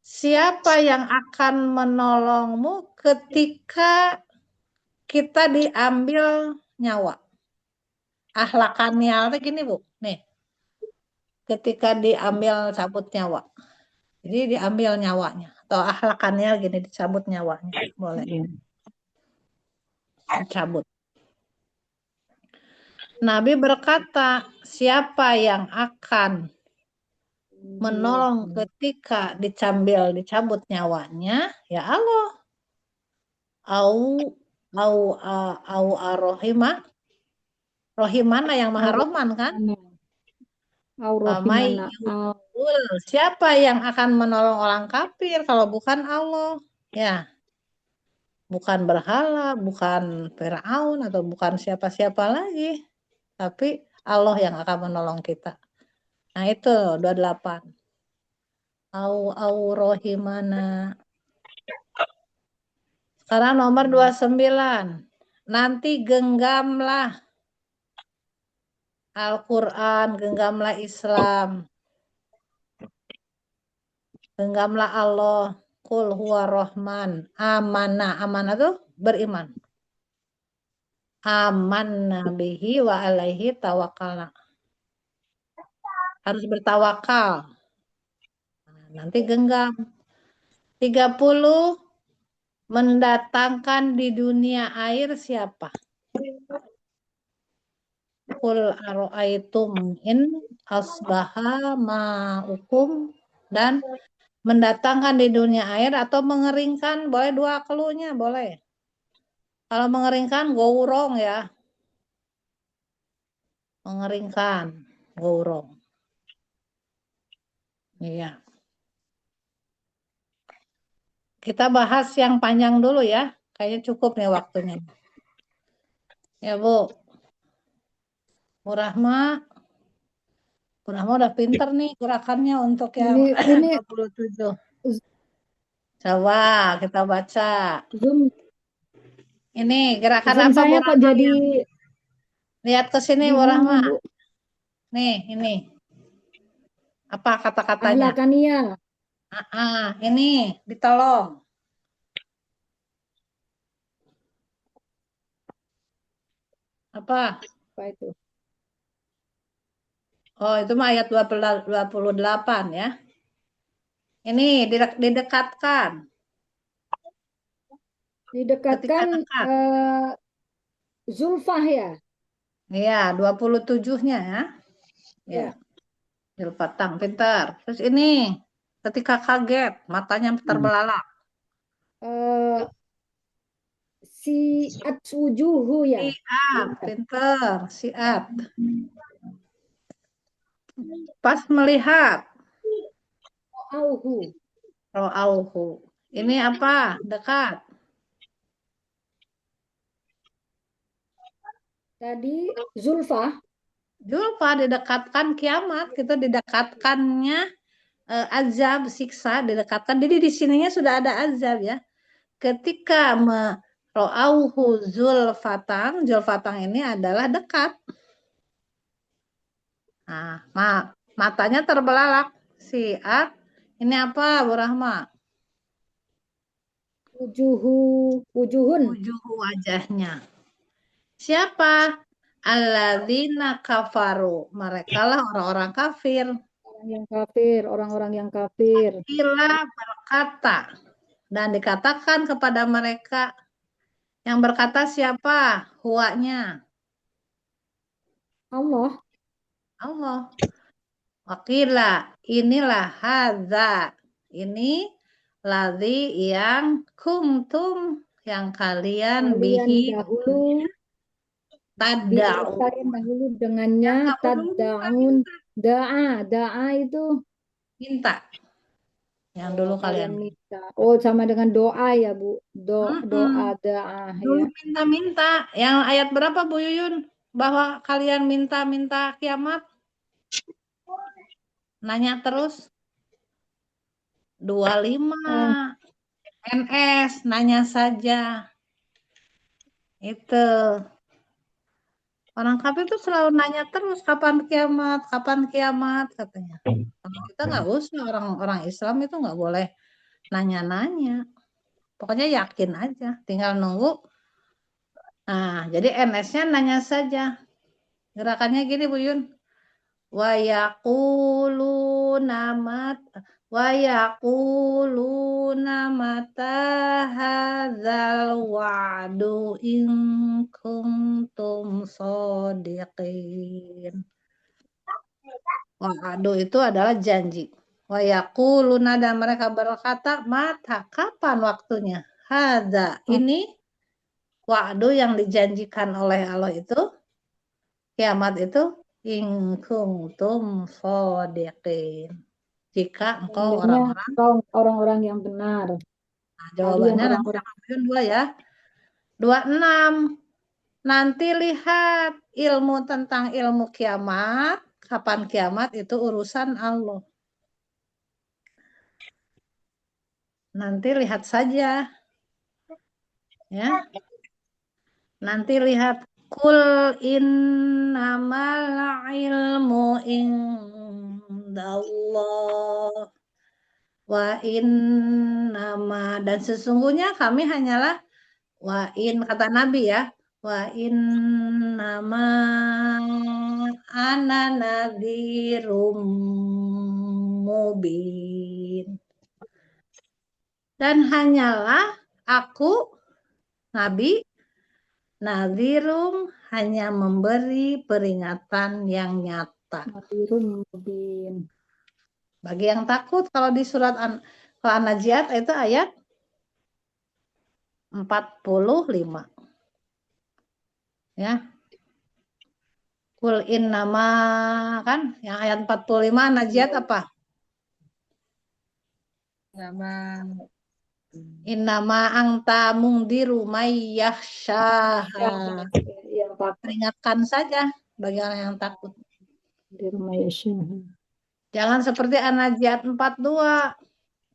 siapa yang akan menolongmu ketika kita diambil nyawa? Ahlakannya, gini Bu, nih, ketika diambil cabut nyawa. Jadi diambil nyawanya, atau ahlakannya gini, dicabut nyawanya, boleh, Ya. dicabut. Nabi berkata, siapa yang akan menolong ketika dicabut nyawanya, ya Allah. Au arrohimah. Rohimana yang maha rohman kan? May Ar-Rahimana. siapa yang akan menolong orang kafir kalau bukan Allah? Ya, bukan berhala, bukan Firaun atau bukan siapa-siapa lagi, tapi Allah yang akan menolong kita. Nah, itu 28. Au rohimana. Sekarang nomor 29. Nanti genggamlah Al-Quran, genggamlah Islam, genggamlah Allah. Kul huwa Rahman. Amanah tuh beriman. Amanna bihi wa alaihi tawakalna. Harus bertawakal. Nanti genggam. 30. Mendatangkan di dunia air siapa? Qul aro'aitum in asbaha ma'ukum, dan mendatangkan di dunia air atau mengeringkan, boleh dua keluhnya, boleh. Kalau mengeringkan gowrong ya. Mengeringkan gowrong. Iya. Kita bahas yang panjang dulu ya. Kayaknya cukup nih waktunya. Ya, Bu. Bu Rahma. Bu Rahma udah pinter nih gerakannya untuk yang Ini 27. Coba kita baca. Zoom Ini gerakan Zoom apa, Bu saya kok Rahma? jadi Lihat ke sini, Bu gimana, Rahma. Bu? Nih, ini. Apa kata-katanya? Ahlakania. Ini ditolong. Apa? Apa itu? Oh, itu mah ayat 28 ya. Ini didekatkan. Didekatkan Ketika dekat. Zulfah ya. Iya, 27-nya ya. Ya, Ya. Zulfatang, pintar. Terus ini ketika kaget, matanya terbelalak. Eh, si atsujuhu ya. Siat, pintar, siat. Pas melihat Auhu. ro'auhu. Ini apa? Dekat. Tadi Zulfah. Julfa didekatkan kiamat, kita didekatkannya azab, siksa, didekatkan. Jadi di sininya sudah ada azab ya. Ketika ro'auhu zulfatang ini adalah dekat. Nah, matanya terbelalak. Siat, ini apa, Bu Rahma? Wujuhun. Wujuh wajahnya. Siapa? Alladzina kafaru. Mereka lah orang-orang kafir. Orang-orang yang kafir. Kila berkata. Dan dikatakan kepada mereka, yang berkata siapa? Huwanya. Allah. Allah. Wakila, inilah hadza. Ini ladzi yang kumtum, yang kalian bihi Kalian tada'un. dahulu dengannya Yang kamu dulu tad'un. Da'a itu minta. Yang dulu kalian minta. Oh, sama dengan doa ya, Bu. Mm-mm. Doa da'a Dulu ya. minta-minta. Yang ayat berapa, Bu Yuyun? Bahwa kalian minta-minta kiamat? Nanya terus. 25. NS, nanya saja. Itu. Orang kafir itu selalu nanya terus, kapan kiamat, katanya. Kalau kita nggak usah, orang Islam itu nggak boleh nanya-nanya. Pokoknya yakin aja, tinggal nunggu. Nah, jadi NS-nya nanya saja. Gerakannya gini, Bu Yun. Wa yaquluna mata hadzal wa'du in kuntum shodiqin. Wa'du itu adalah janji. Wa yaquluna, dan mereka berkata, mata, kapan waktunya? Hadza, ini wa'du yang dijanjikan oleh Allah itu, kiamat itu, in kuntum shodiqin. Jika engkau Seandainya orang-orang, kau orang-orang yang benar, nah, kalian jawabannya nanti orang-orang sama Buyun 2 ya. 26. Nanti lihat ilmu tentang ilmu kiamat, kapan kiamat itu urusan Allah. Nanti lihat saja, ya. Nanti lihat kul innamal ilmu indallah wa innama, dan sesungguhnya kami hanyalah kata Nabi ya, wa innama ana nadhirum mubin, dan hanyalah aku Nabi nadhirum, hanya memberi peringatan yang nyata. nadhirun mubin. Bagi yang takut, kalau di surat kalau An-Naziat itu ayat 45. Ya. Kul innama, kan yang ayat 45 Naziat apa? Nama Innama angta mungdiru mayyahsyaha. Yang takut Peringatkan saja bagi orang yang takut. di rumah Yesus. Jangan seperti An-Naziat 42.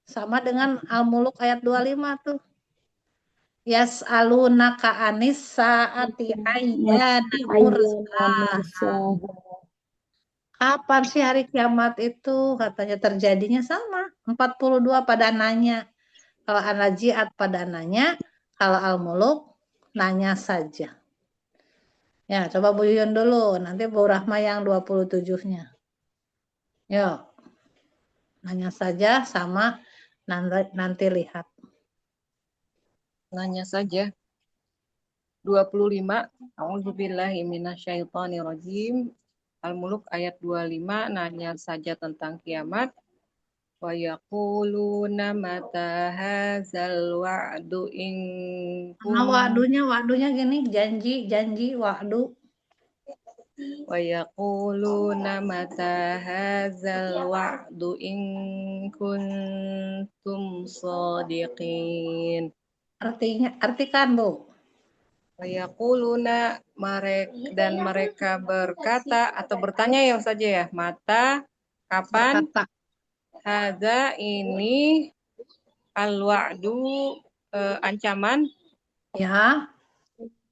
Sama dengan Al-Muluk ayat 25 tuh. Yas'alunaka anis saati ayyana mursaha. Kapan sih hari kiamat itu? Katanya terjadinya sama. 42 pada nanya. Kalau An-Naziat pada nanya. Kalau Al-Muluk nanya saja. Ya, coba Bu Yuyun dulu. Nanti Bu Rahma yang 27-nya. Yuk. Nanya saja sama nanti lihat. nanya saja. 25. A'udzubillahi minasyaitonirrajim. Al-Muluk ayat 25 nanya saja tentang kiamat. Wa yaquluna mata hadzal wa'du in Nah, wakdunya gini, janji, wakdu. wa yaquluna mata hadzal wa'du in kuntum shadiqin. Artikan Bu. Wa yaquluna dan mereka berkata atau bertanya ya saja ya, mata kapan Berkata. hadza ini al-wa'du ancaman Ya.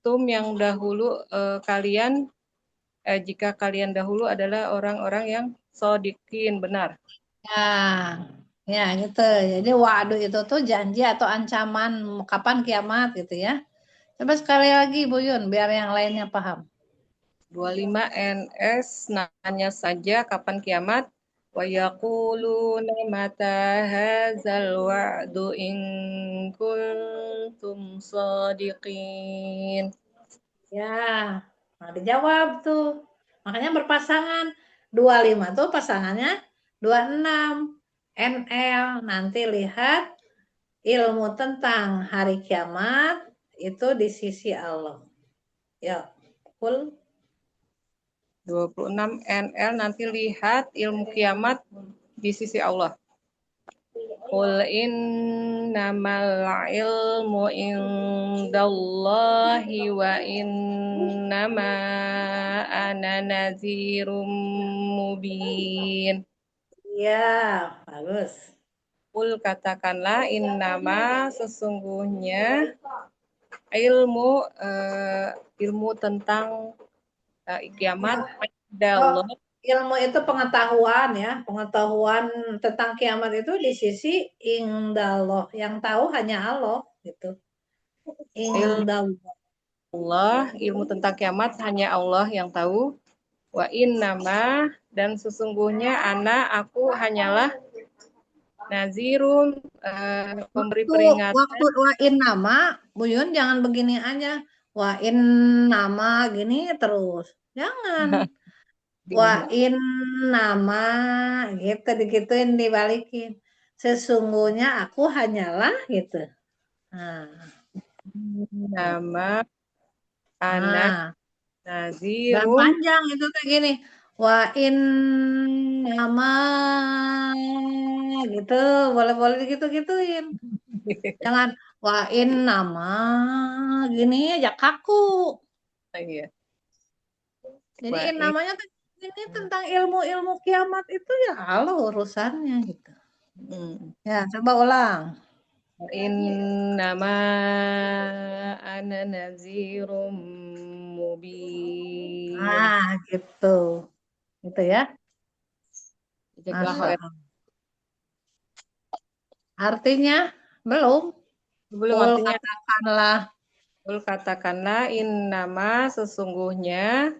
tum yang dahulu kalian jika kalian dahulu adalah orang-orang yang sodikin, benar. Ya gitu. Jadi wakdu itu tuh janji atau ancaman kapan kiamat gitu ya. Coba sekali lagi Bu Yun biar yang lainnya paham. 25 NS nanya saja kapan kiamat. Wa yaquluna mata hadzal wa'du in kuntum shadiqin. Ya, nah dijawab tuh. Makanya berpasangan. 25 tuh pasangannya 26. NL. Nanti lihat ilmu tentang hari kiamat itu di sisi Allah. Ya, full. 26 NL nanti lihat ilmu kiamat di sisi Allah. Qul innamal ilmu indallahi wa innama ana nazirum mubin. Ya, bagus. Qul katakanlah innama sesungguhnya ilmu tentang kiamat Allah. Ilmu itu pengetahuan ya, pengetahuan tentang kiamat itu di sisi indallah, yang tahu hanya Allah gitu. Indallah. Allah, ilmu tentang kiamat hanya Allah yang tahu. Wa innama, dan sesungguhnya aku hanyalah nazirun, pemberi peringatan. Waktu wa in nama, Bu Yun jangan begini aja. Wa in nama gini terus. Jangan. Wa in nama gitu digituin dibalikin. Sesungguhnya aku hanyalah gitu. Nah. Nama anak Dan nazirun. panjang itu kayak gini. Wa in nama gitu, boleh gitu-gituin. Jangan wa in nama gini aja kaku. Iya. Jadi Wa in namanya ini tentang ilmu-ilmu kiamat itu ya halo urusannya gitu. Ya, coba ulang. innama ana nazirum mubin. Ah, gitu. Gitu ya. Ceklah Masya Allah. Artinya belum. belum Kul artinya katakanlah. Qul katakanlah innama sesungguhnya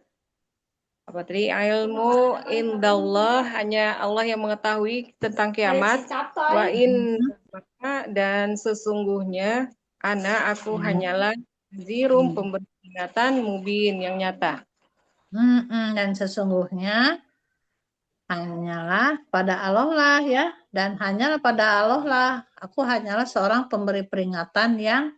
apa tadi ilmu indallah hanya Allah yang mengetahui tentang kiamat wa in dan sesungguhnya aku hanyalah zirum pemberi peringatan mubin yang nyata. Dan sesungguhnya hanyalah pada Allah lah ya. Dan hanyalah pada Allah lah. Aku hanyalah seorang pemberi peringatan yang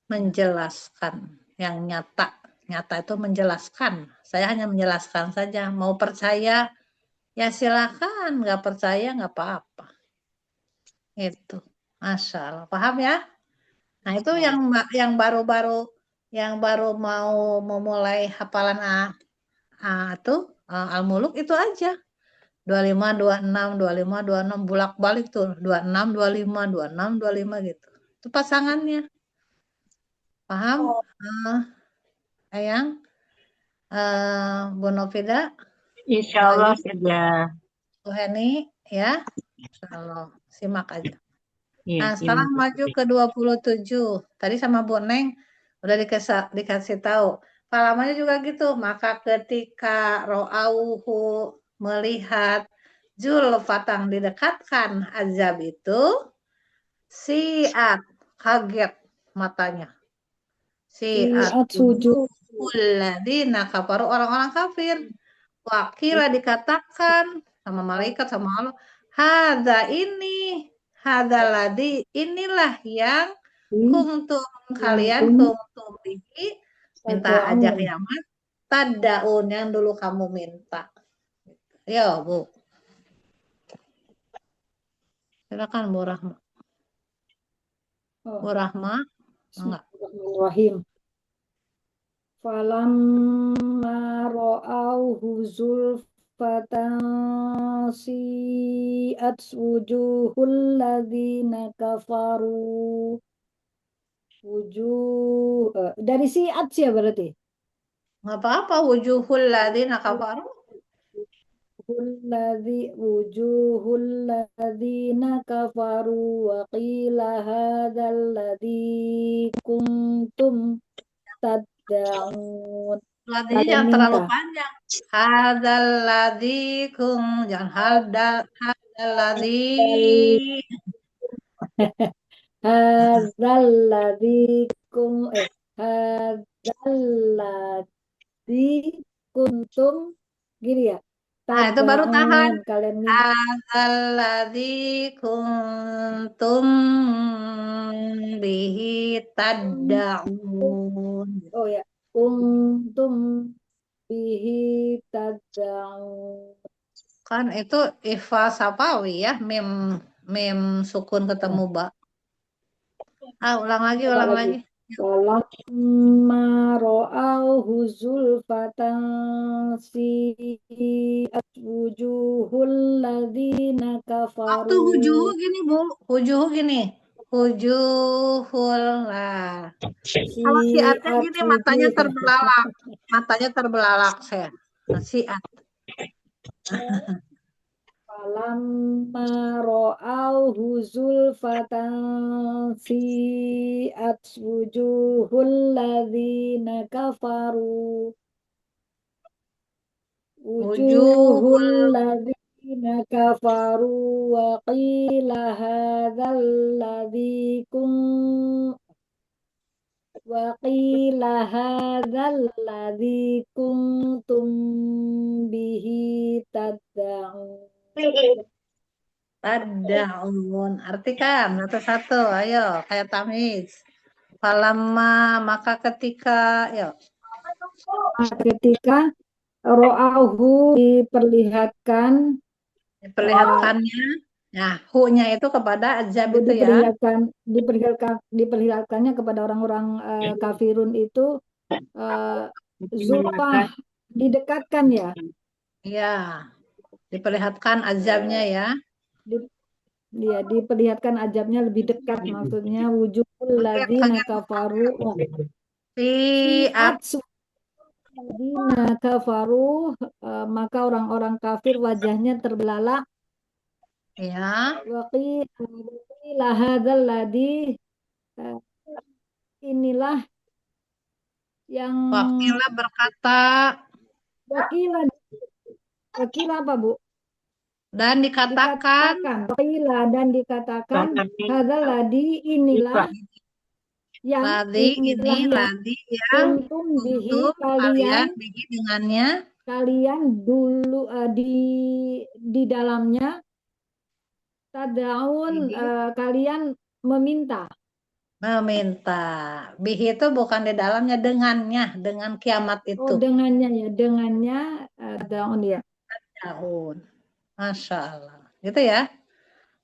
menjelaskan. Yang nyata. Nyata itu menjelaskan. Saya hanya menjelaskan saja. Mau percaya ya silakan. Nggak percaya nggak apa-apa. Itu. Masya Allah. Paham ya? Nah itu yang baru-baru mau memulai hafalan tuh Al-Muluk itu aja. 25, 26, 25, 26 bolak-balik tuh 26, 25, 26, 25 gitu. Itu pasangannya. Paham? Ayang, Bu Novida, Insya Bu Allah Ayu, sudah. Bu Heni, ya. Kalau simak aja. Iya, Nah, iya, sekarang maju ke 27. Tadi sama Bu Neng udah dikasih tahu. Halamannya juga gitu. Maka ketika ro'auhu melihat Zulfatang didekatkan azab itu, siat kaget matanya. Siat Siat sujud. wujuhul kafaru orang-orang kafir. Wakilah dikatakan sama malaikat sama Allah, hada ini, hada ladi, inilah yang kuntum kalian kuntum bihi minta ajak Tada'un. kiamat tadaun yang dulu kamu minta. Ya, Bu. Silakan Bu Rahma. Bu Rahma, enggak. Bismillahirrahmanirrahim. Falamma ra'auhu zulfatan si'at wujuhul ladzina kafaru. Dari si'at sih ya berarti. Enggak apa-apa wujuhul ladzina kafaru. Wujuhul ladzina kafaru wa qila hadzal ladzi kuntum tad'un. Ladinya Kalian jangan terlalu minta. panjang. Hadal ladikum jangan hadal ladi. Hadzal ladzi hadzal ladzi kuntum gini ya. Nah, itu baru tahan. Tad'un. Kalian minta. Hadal ladi kuntum bihi tad'un. Oh ya, kuntum bihi tad'un. Kan itu ifa sapawi ya, mim sukun ketemu ba. Ulang lagi, Coba ulang lagi. lagi. Walamma ra'auhu zulfatan si'at wujuhul ladzina Waktu kafaru. hujuhu gini, Bu. Hujuhu gini. Hujuhul lah. Kalau siatnya Si'at gini matanya wujuh. terbelalak. Matanya terbelalak saya. Siat. Falamma ra'auhu zulfatan si'at wujuhul ladzina kafaru. Wujuhul Wujuhul ladzina kafaru wa qila hadzal ladzi wa qila hadzal ladzi kuntum bihi tad'un. tad'un. Artikan satu-satu. Ayo, kayak tamiz. Falamma maka ketika, yuk. Ketika ro'ahu diperlihatkan, Diperlihatkannya. Nah, hu-nya itu kepada azab itu ya. diperlihatkannya kepada orang-orang kafirun itu zulfah, didekatkan ya. Iya, diperlihatkan azabnya ya. Diperlihatkan azabnya lebih dekat, maksudnya wujudul ladzina kafaru Siat. ladzina kafaru, maka orang-orang kafir wajahnya terbelalak. Ya. Waqila hadzal ladzi, inilah yang Wakilah berkata wakila apa Bu? dan dikatakan Wakila dan dikatakan hadzal ladzi, inilah yang kuntum bihi, untuk kalian bihi dengannya dulu di dalamnya tadaun, kalian meminta. Bihi itu bukan di dalamnya, dengannya, dengan kiamat itu. Dengannya ya, dengannya tadaun ya. Tahun. Masya Allah. Gitu ya.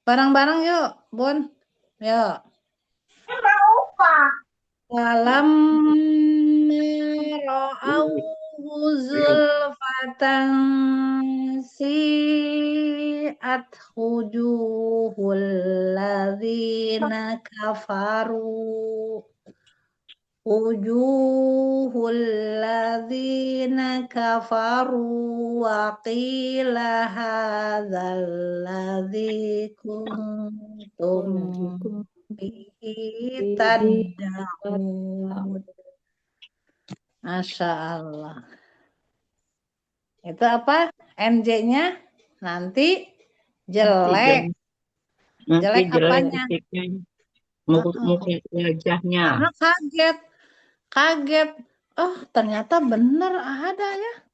Bareng-bareng yuk, Bun. Yuk. Walam ra'auhu zulfatan si'at wujuhul ladzina kafaru wa qila hadzal ladzi kuntum bihi tad'un. Masya Allah. Itu apa? NJ-nya nanti jelek. Jelek apanya? Mungkin wajahnya. Karena kaget. Oh, ternyata benar ada ya.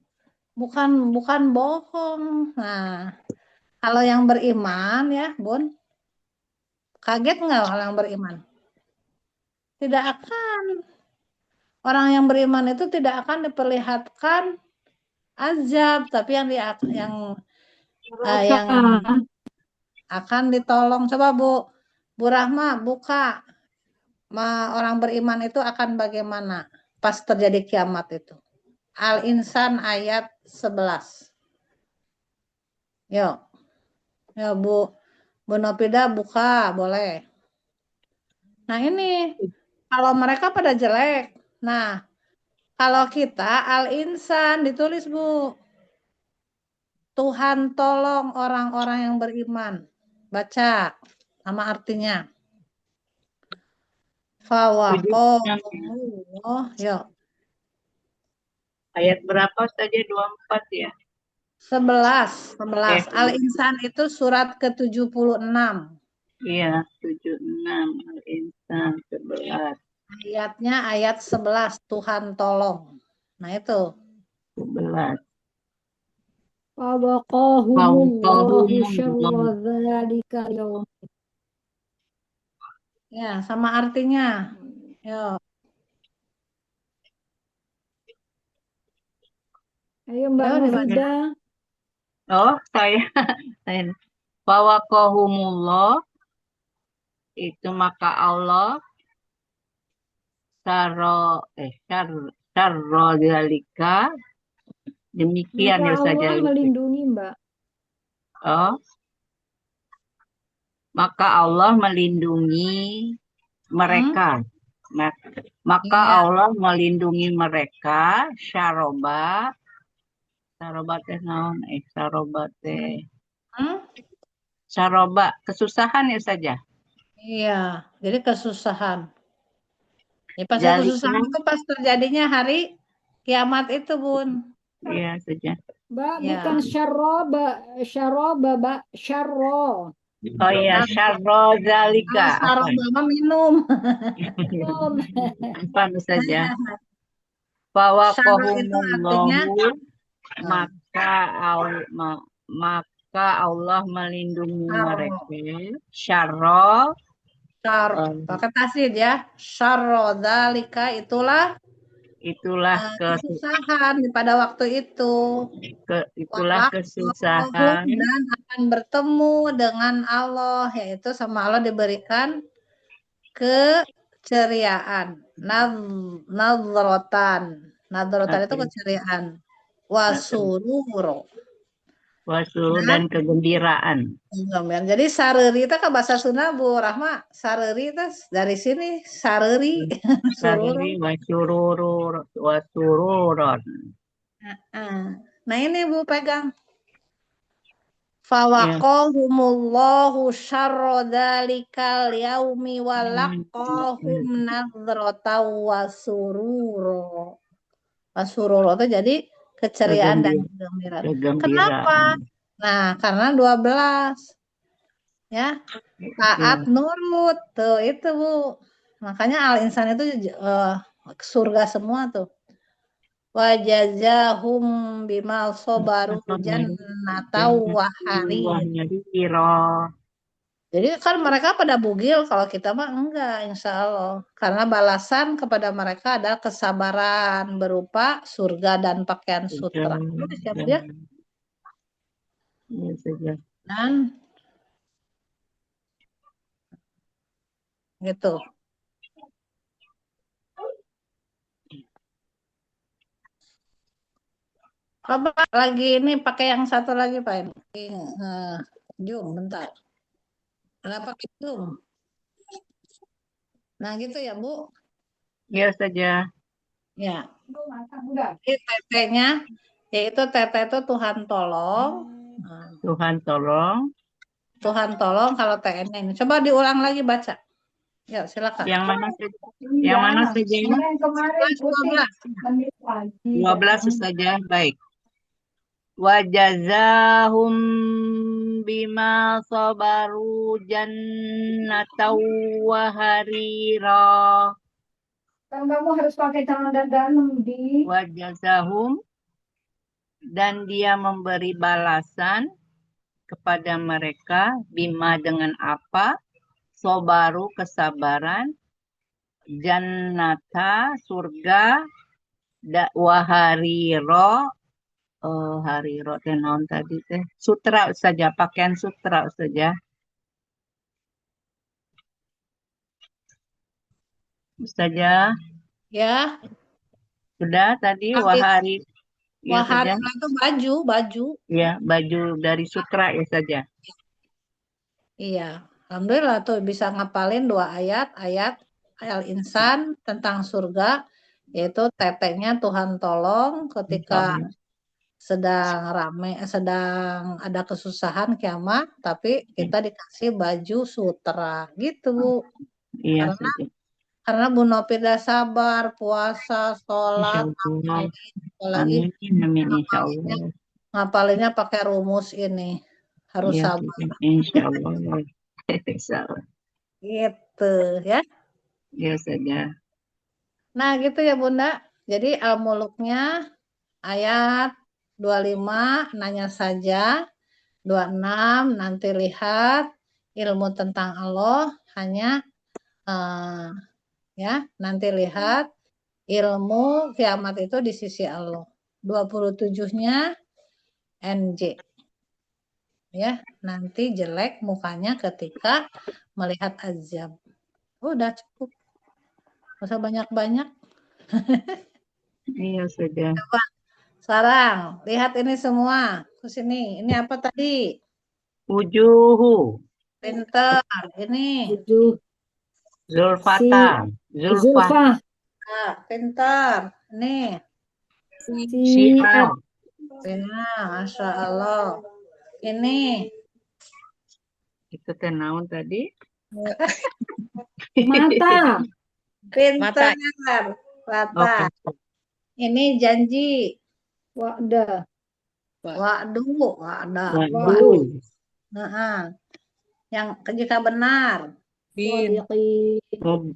Bukan bohong. Nah, kalau yang beriman ya, Bun, kaget nggak kalau yang beriman? Tidak akan. Orang yang beriman itu tidak akan diperlihatkan azab, tapi yang akan ditolong. Coba Bu Rahma buka. Orang beriman itu akan bagaimana pas terjadi kiamat itu. Al-Insan ayat 11. Yuk. Ya Bu Nopida buka, boleh. Nah ini, kalau mereka pada jelek. Nah, kalau kita Al-Insan ditulis Bu. Tuhan tolong orang-orang yang beriman. Baca nama artinya. Fawaqahumullah. Yuk. Ayat berapa saja? 24 ya? 11. Al-Insan itu surat ke-76. Iya, 76. Al-Insan 11. Ayatnya ayat 11. Tuhan tolong. Nah itu. 11. Fawaqahumullahu syarra dzalika yaum. Ya, sama artinya. Yuk. Ayo Mbak Mufida. Oh, saya. Fawaqahumullah, itu maka Allah syarra dzalika, demikian Maka ya saja. Allah melindungi Mbak. Oh, maka Allah melindungi mereka. Maka Allah melindungi mereka. Syaroba teh naon? Saroba kesusahan ya saja. Iya, jadi kesusahan. Ya, pas kesusahan itu pas terjadinya hari kiamat itu, Bun. Iya saja. Mbak, bukan syaroba, Mbak, syarro. Oh iya, syarro zalika. Syarro minum. Apa saja. Fawaqahumullahu, maka Allah melindungi mereka. Syarro. Pakai tasdid ya. Syarro dzalika itulah itulah kesusahan pada waktu itu. itulah kesusahan Dan akan bertemu dengan Allah, yaitu sama Allah diberikan keceriaan. Nadrotan itu keceriaan. Wasururo. wasurur dan kegembiraan. Jadi sareri itu kan bahasa Sunda Bu Rahma. Sareri itu dari sini sareri. Sareri wasururon. Nah ini Bu pegang. Fawaqahumullahu syarra dzalikal yaumi wa laqahum nadrataw wasururo. Wasururo itu jadi keceriaan dan kegembiraan. Kenapa? Nah, karena 12. Ya. Taat nurut tuh itu Bu. Makanya al-insan itu surga semua tuh. Wajazahum bima sobaru jannata wa harira. Jadi kan mereka pada bugil, kalau kita mah enggak, insya Allah. Karena balasan kepada mereka ada kesabaran berupa surga dan pakaian sutra. Siap dia? Iya saja. Dan gitu. Coba lagi ini pakai yang satu lagi Pak. Jum, bentar. Kenapa gitu? Nah gitu ya Bu. Iya saja. Ya. Jadi tetenya, yaitu tete itu Tuhan tolong. Tuhan tolong. Tuhan tolong kalau TN ini. Coba diulang lagi baca. Ya silakan. Yang mana saja? Yang mana saja ini? Kemarin 12 saja. Baik. Wajazahum bima sabaru jannatau wa harira. Kan kamu harus pakai celana dalam di. Wajazahum, dan dia memberi balasan kepada mereka bima dengan apa, sobaru kesabaran, jannata surga, wahariro hariro teh naon tadi teh sutra saja, pakaian sutra saja. Saja. Ya. Sudah tadi wahari. Wahari itu baju. Ya, baju dari sutra ya saja. Iya. Alhamdulillah tuh bisa ngapalin 2 ayat Al-Insan tentang surga, yaitu teteknya Tuhan tolong ketika sedang sedang ada kesusahan kiamat, tapi kita dikasih baju sutra gitu Bu. Iya, karena Bu Nopida sabar, puasa, sholat, amin, insya Allah. Ngapalinnya pakai rumus ini. Harus sabar. Insya Allah. Gitu ya. Iya saja. Nah gitu ya Bunda. Jadi Al-Muluknya ayat 25 nanya saja. 26 nanti lihat ilmu tentang Allah hanya ya nanti lihat ilmu kiamat itu di sisi Allah. 27-nya NJ. Ya, nanti jelek mukanya ketika melihat azab. Udah cukup. Gak usah banyak-banyak. Iya sudah. Coba sekarang lihat ini semua. Ke sini. Ini apa tadi? Ujuhu. Pinter. Ini. Zulfata. Zulfa. Nah, pinter. Ini. Siap. Nah, Masya Allah. Ini. Itu tenaun tadi. Mata. Pinter. Mata. Ini janji. Wa'da. Wa'du. Nah, yang jika benar. Ilmu.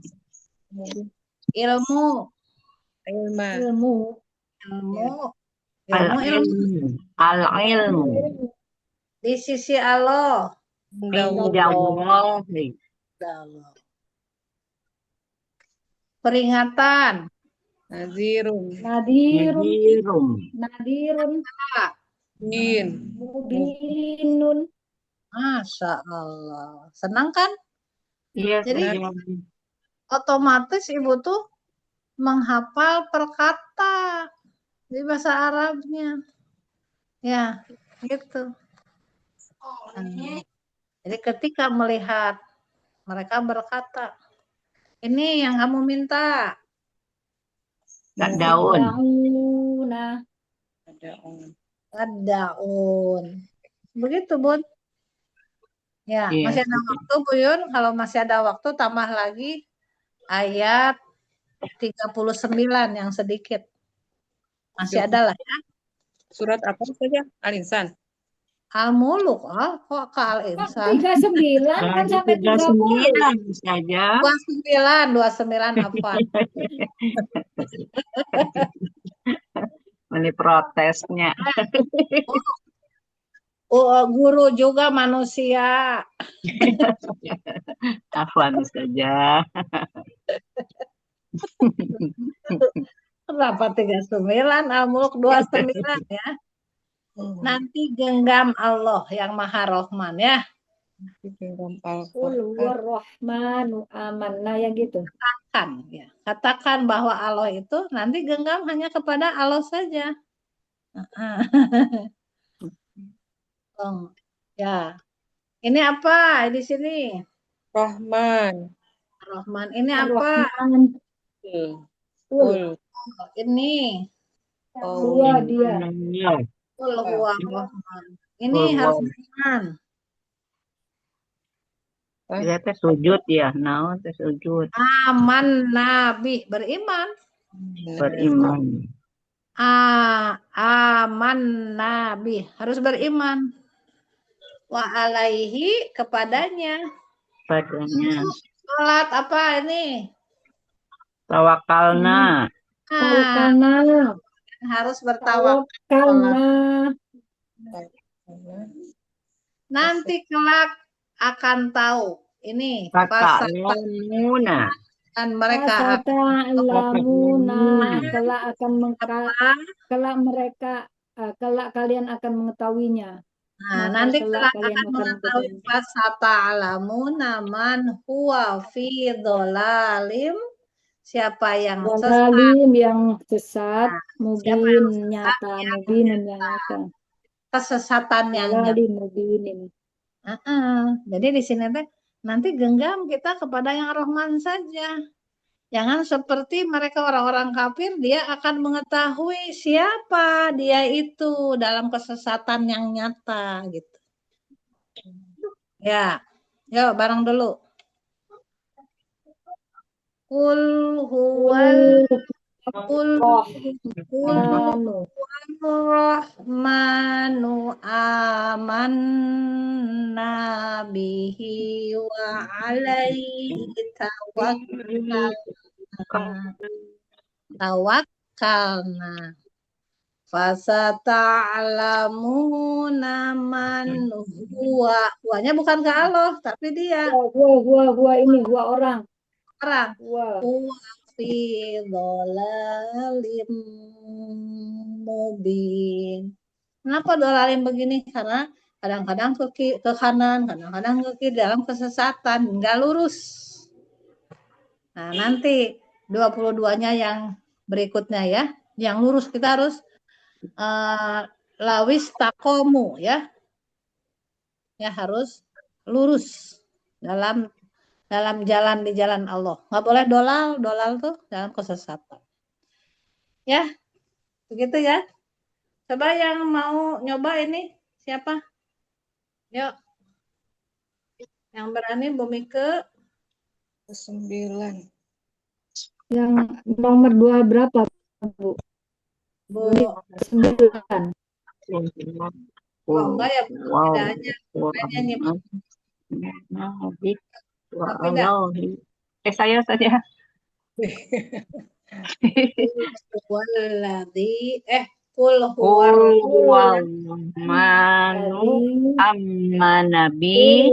Al-ilmu. Di sisi Allah. Peringatan. Nazirun. Nadirun, Nadirum. nadirun, Bin. mubinun. Masya Allah. Senang kan? Iya, Jadi saya. otomatis ibu tuh menghafal perkata di bahasa Arabnya. Ya, gitu. Jadi ketika melihat mereka berkata, ini yang kamu minta. Kak daun. Dauna. Ada Daun. Begitu, Bun. Ya, Iya, masih ada waktu, Bu Yun. Kalau masih ada waktu, tambah lagi ayat 39 yang sedikit. Masih ada lah. surat apa saja? Al-Insan. Al-Muluk, kok ke Kok Al-Insan? 39 kan Lagi sampai 30. 39 saja. 29 apa? Ini protesnya. Guru juga manusia. Afwan saja. Kenapa 39? Al-Muluk 29 ya. Nanti genggam Allah yang Maha Rohman ya. Qul huwarrahmanu amanna yang gitu. Katakan bahwa Allah itu nanti genggam hanya kepada Allah saja. Ya. Ini apa di sini? Rahman. Rohman. Ini apa? Ar-Rahman. Qul. Ini. Huwa dia. Qul huwa Rahman. Ini harus beriman. Ya teh sujud ya, naon teh sujud. Aman nabi beriman. Beriman. Aman nabi harus beriman. Wa alaihi kepadanya. Padanya. Salat apa ini? Tawakalna. Tawakalna. Harus bertawakal. Tawakalna. Nanti kelak akan tahu. Ini Ta'lamuna. dan mereka Fasata'lamuna. Kelak kalian akan mengetahuinya. nanti kelak akan mengetahui fasata'lamuna man huwa fi dhalalim, siapa yang sesat, yang sesat, mubin nyata, mubinun yang nyata. kesesatannya nyata. Mubinin. Jadi di sini teh nanti genggam kita kepada yang Rahman saja. Jangan seperti mereka orang-orang kafir, dia akan mengetahui siapa dia itu dalam kesesatan yang nyata gitu. Ya, yuk bareng dulu. Qul huwal rahmanu amanna bihi wa alaihi tawakkalna fasata'lamuna man huwanya bukan ke Allah tapi dia Huwa orang huwa fi dhalalim mubin. Kenapa dhalalim begini? Karena kadang-kadang ke kanan, kadang-kadang ke kiri dalam kesesatan, nggak lurus. Nah, nanti 22-nya yang berikutnya ya, yang lurus kita harus lawis takomu ya. Ya harus lurus dalam jalan di jalan Allah. Nggak boleh dolal tuh dalam kesesatan. Ya, begitu ya. Coba yang mau nyoba ini siapa? Yuk. Yang berani Bumi ke 9. yang nomor 2 berapa, Bu? Bu 9. Oh, enggak ya, bedanya. Saya saja. Qul huwallahu amanabi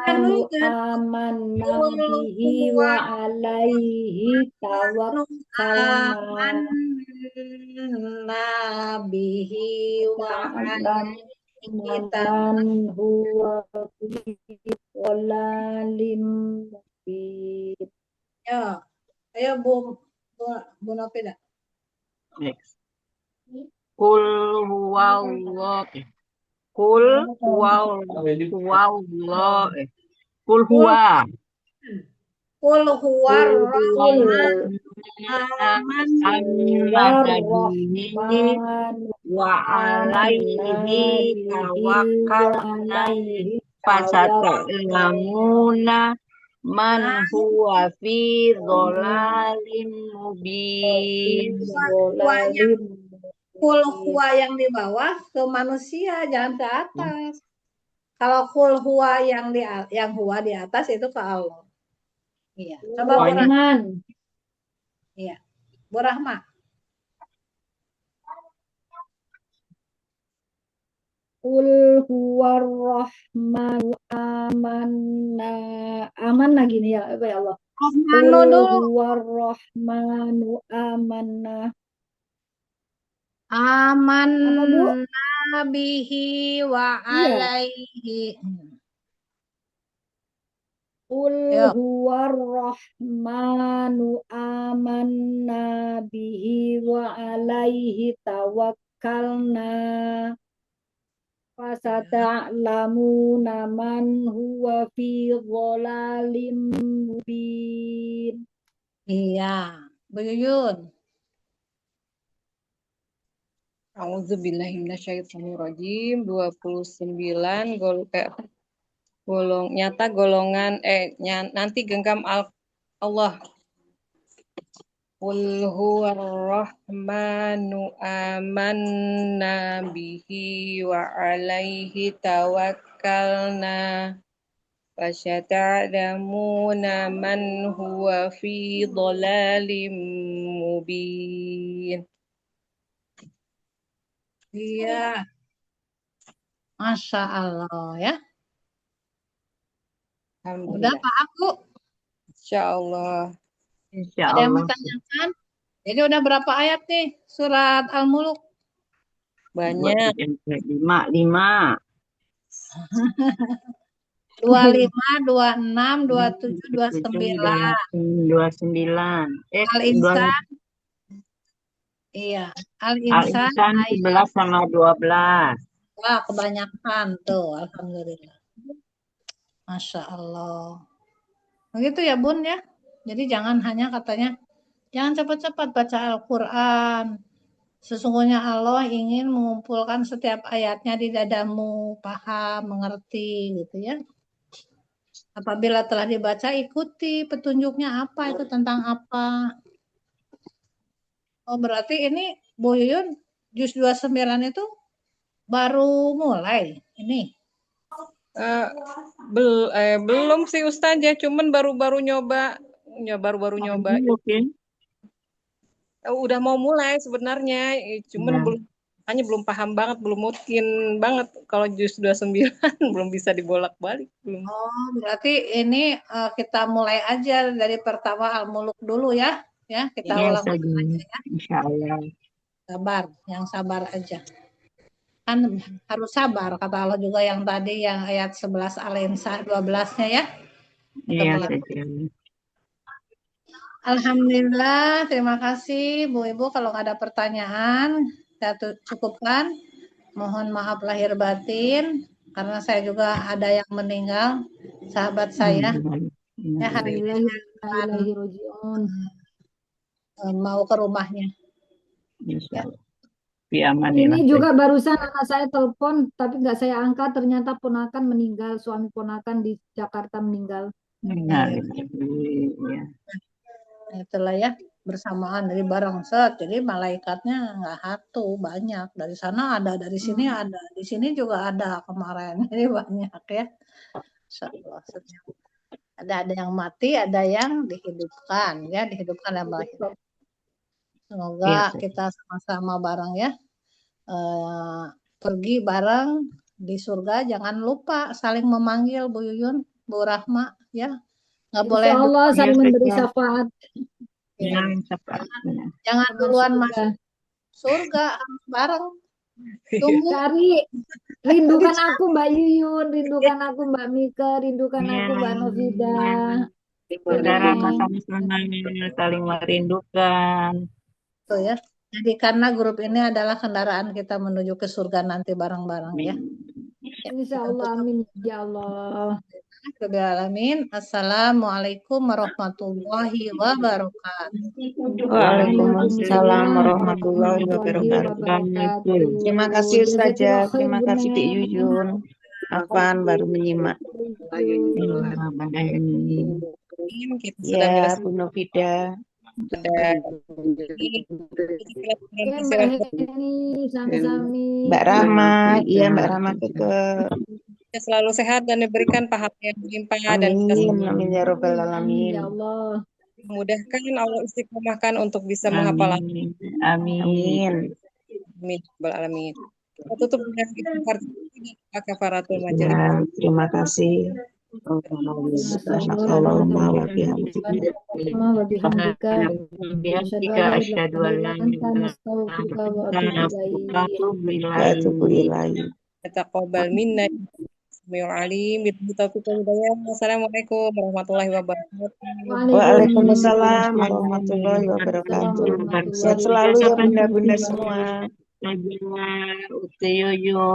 dulu Amanu kan. amanna Qul bihi huwa wa alaihi tawakkalna amanna bihi wa alaihi man huwa fi dhalalim mubin. Ya, ayo Bu Novida. Next. Kul huwallah. Kul huwallah. Kul Kul huwa. kul huwar Kul huwa. Kul rahman Amana warrahman wa amanna alaihi bihi wa tawakkalna alaihi fasata'lamuna man huwa fi tawakkalna dhalalim fi mubin. huwanya dhalalim kul mubin. huwa yang di bawah ke manusia jangan ke atas. Kalau kul huwa yang huwa di atas itu ke Allah. Iya. Coba Bu Rahma. Rahman. Iya. Bu Rahma. Qul huwar rahmanu amanna amanna gini ya apa ya Allah. Qul Rahmanu dulu. huwar rahmanu amanna. Apa Bu? Amanna bihi wa Iya. alaihi. Qul Yo. huwar rahmanu amanna bihi wa alaihi tawakkalna fasata'lamuna man huwa fi dhalalim mubin. Iya. Bu Yuyun. A'udzubillahiminasyaitonirrajim 29 nyata golongan nanti genggam Allah. Qul huwarrahmanu amanna bihi wa alaihi tawakkalna fasata'lamuna man huwa fi dhalalim mubin. Iya. Masya Allah ya. Udah Alhamdulillah. Pak aku. Insyaallah. Insya Ada yang Allah. bertanyakan? Jadi udah berapa ayat nih surat Al-Muluk? Banyak. 5. 25, 26, 27, 29. 29. Al-Insan. Iya. Al-Insan Al-Insan 11 sama 12. Wah, kebanyakan tuh. Alhamdulillah. Masya Allah. Begitu ya Bun ya. Jadi jangan hanya katanya, jangan cepat-cepat baca Al-Quran. Sesungguhnya Allah ingin mengumpulkan setiap ayatnya di dadamu, paham, mengerti gitu ya. Apabila telah dibaca, ikuti petunjuknya apa, itu tentang apa. Oh berarti ini Bu Yuyun, juz 29 itu baru mulai ini. Belum sih Ustazah, cuman baru-baru nyoba. Udah mau mulai sebenarnya, cuman hanya belum paham banget, belum mungkin banget kalau juz 29 belum bisa dibolak-balik belum. Oh, berarti ini kita mulai aja dari pertama Al-Muluk dulu ya. Ya, kita ulang aja ya. Insyaallah. Sabar, yang sabar aja. Kan harus sabar kata Allah juga yang tadi yang ayat 11 Al-Insan 12-nya ya. Iya, Alhamdulillah, terima kasih Bu Ibu. Kalau nggak ada pertanyaan, saya cukupkan. Mohon maaf lahir batin karena saya juga ada yang meninggal, sahabat saya. Ya, hari ini mau ke rumahnya. Ya. Ini juga barusan anak saya telepon, tapi nggak saya angkat. Ternyata ponakan meninggal, suami ponakan di Jakarta meninggal. Itulah ya, bersamaan dari bareng set. Jadi malaikatnya nggak satu, banyak. Dari sana ada, dari sini ada, di sini juga ada kemarin. Ini banyak ya. Insyaallah. Ada yang mati, ada yang dihidupkan ya, dihidupkan dan berakhir. Semoga kita sama-sama bareng ya. Pergi bareng di surga, jangan lupa saling memanggil Bu Yuyun. Bu Rahma ya. Nggak Insya boleh Allah duluan. saling Iya, memberi saja. syafaat Yang cepat. Jangan dengan duluan surga. masuk surga harus bareng. Tunggu. Cari, rindukan aku Mbak Yuyun, rindukan aku Mbak Mika, rindukan Iya. aku Mbak Novida. Saudara Ini sama-sama saling merindukan. Tuh ya. Jadi karena grup ini adalah kendaraan kita menuju ke surga nanti bareng-bareng ya. insya Allah, amin ya Allah. Alamin. Assalamualaikum warahmatullahi wabarakatuh. Waalaikumsalam warahmatullahi wabarakatuh. Terima kasih Ustazah, terima kasih Dik Yuyun. Afan baru menyimak. Kita sudah Ya, beres Bu Novida. pada Oke, Mbak Heni, sami-sami. Mbak Rahma, iya Mbak Rahma ke kita selalu sehat dan diberikan pahala yang berlimpah dan kita Amin, amin ya robbal Amin alamin. ya Allah. memudahkan Allah istiqomahkan untuk bisa menghafal Amin. Amin. Amin. Alamin. Kita tutup dengan istighfar kafaratul majelis. Ya, terima kasih. Subhanallahumma wa bihamdihi. Asyhadu an la Wa atubu ilaih. Taqabbal minna Samiul alim. Wassalamualaikum warahmatullahi wabarakatuh. Waalaikumsalam warahmatullahi wabarakatuh. Sehat selalu ya bunda-bunda semua. Uteyoyo.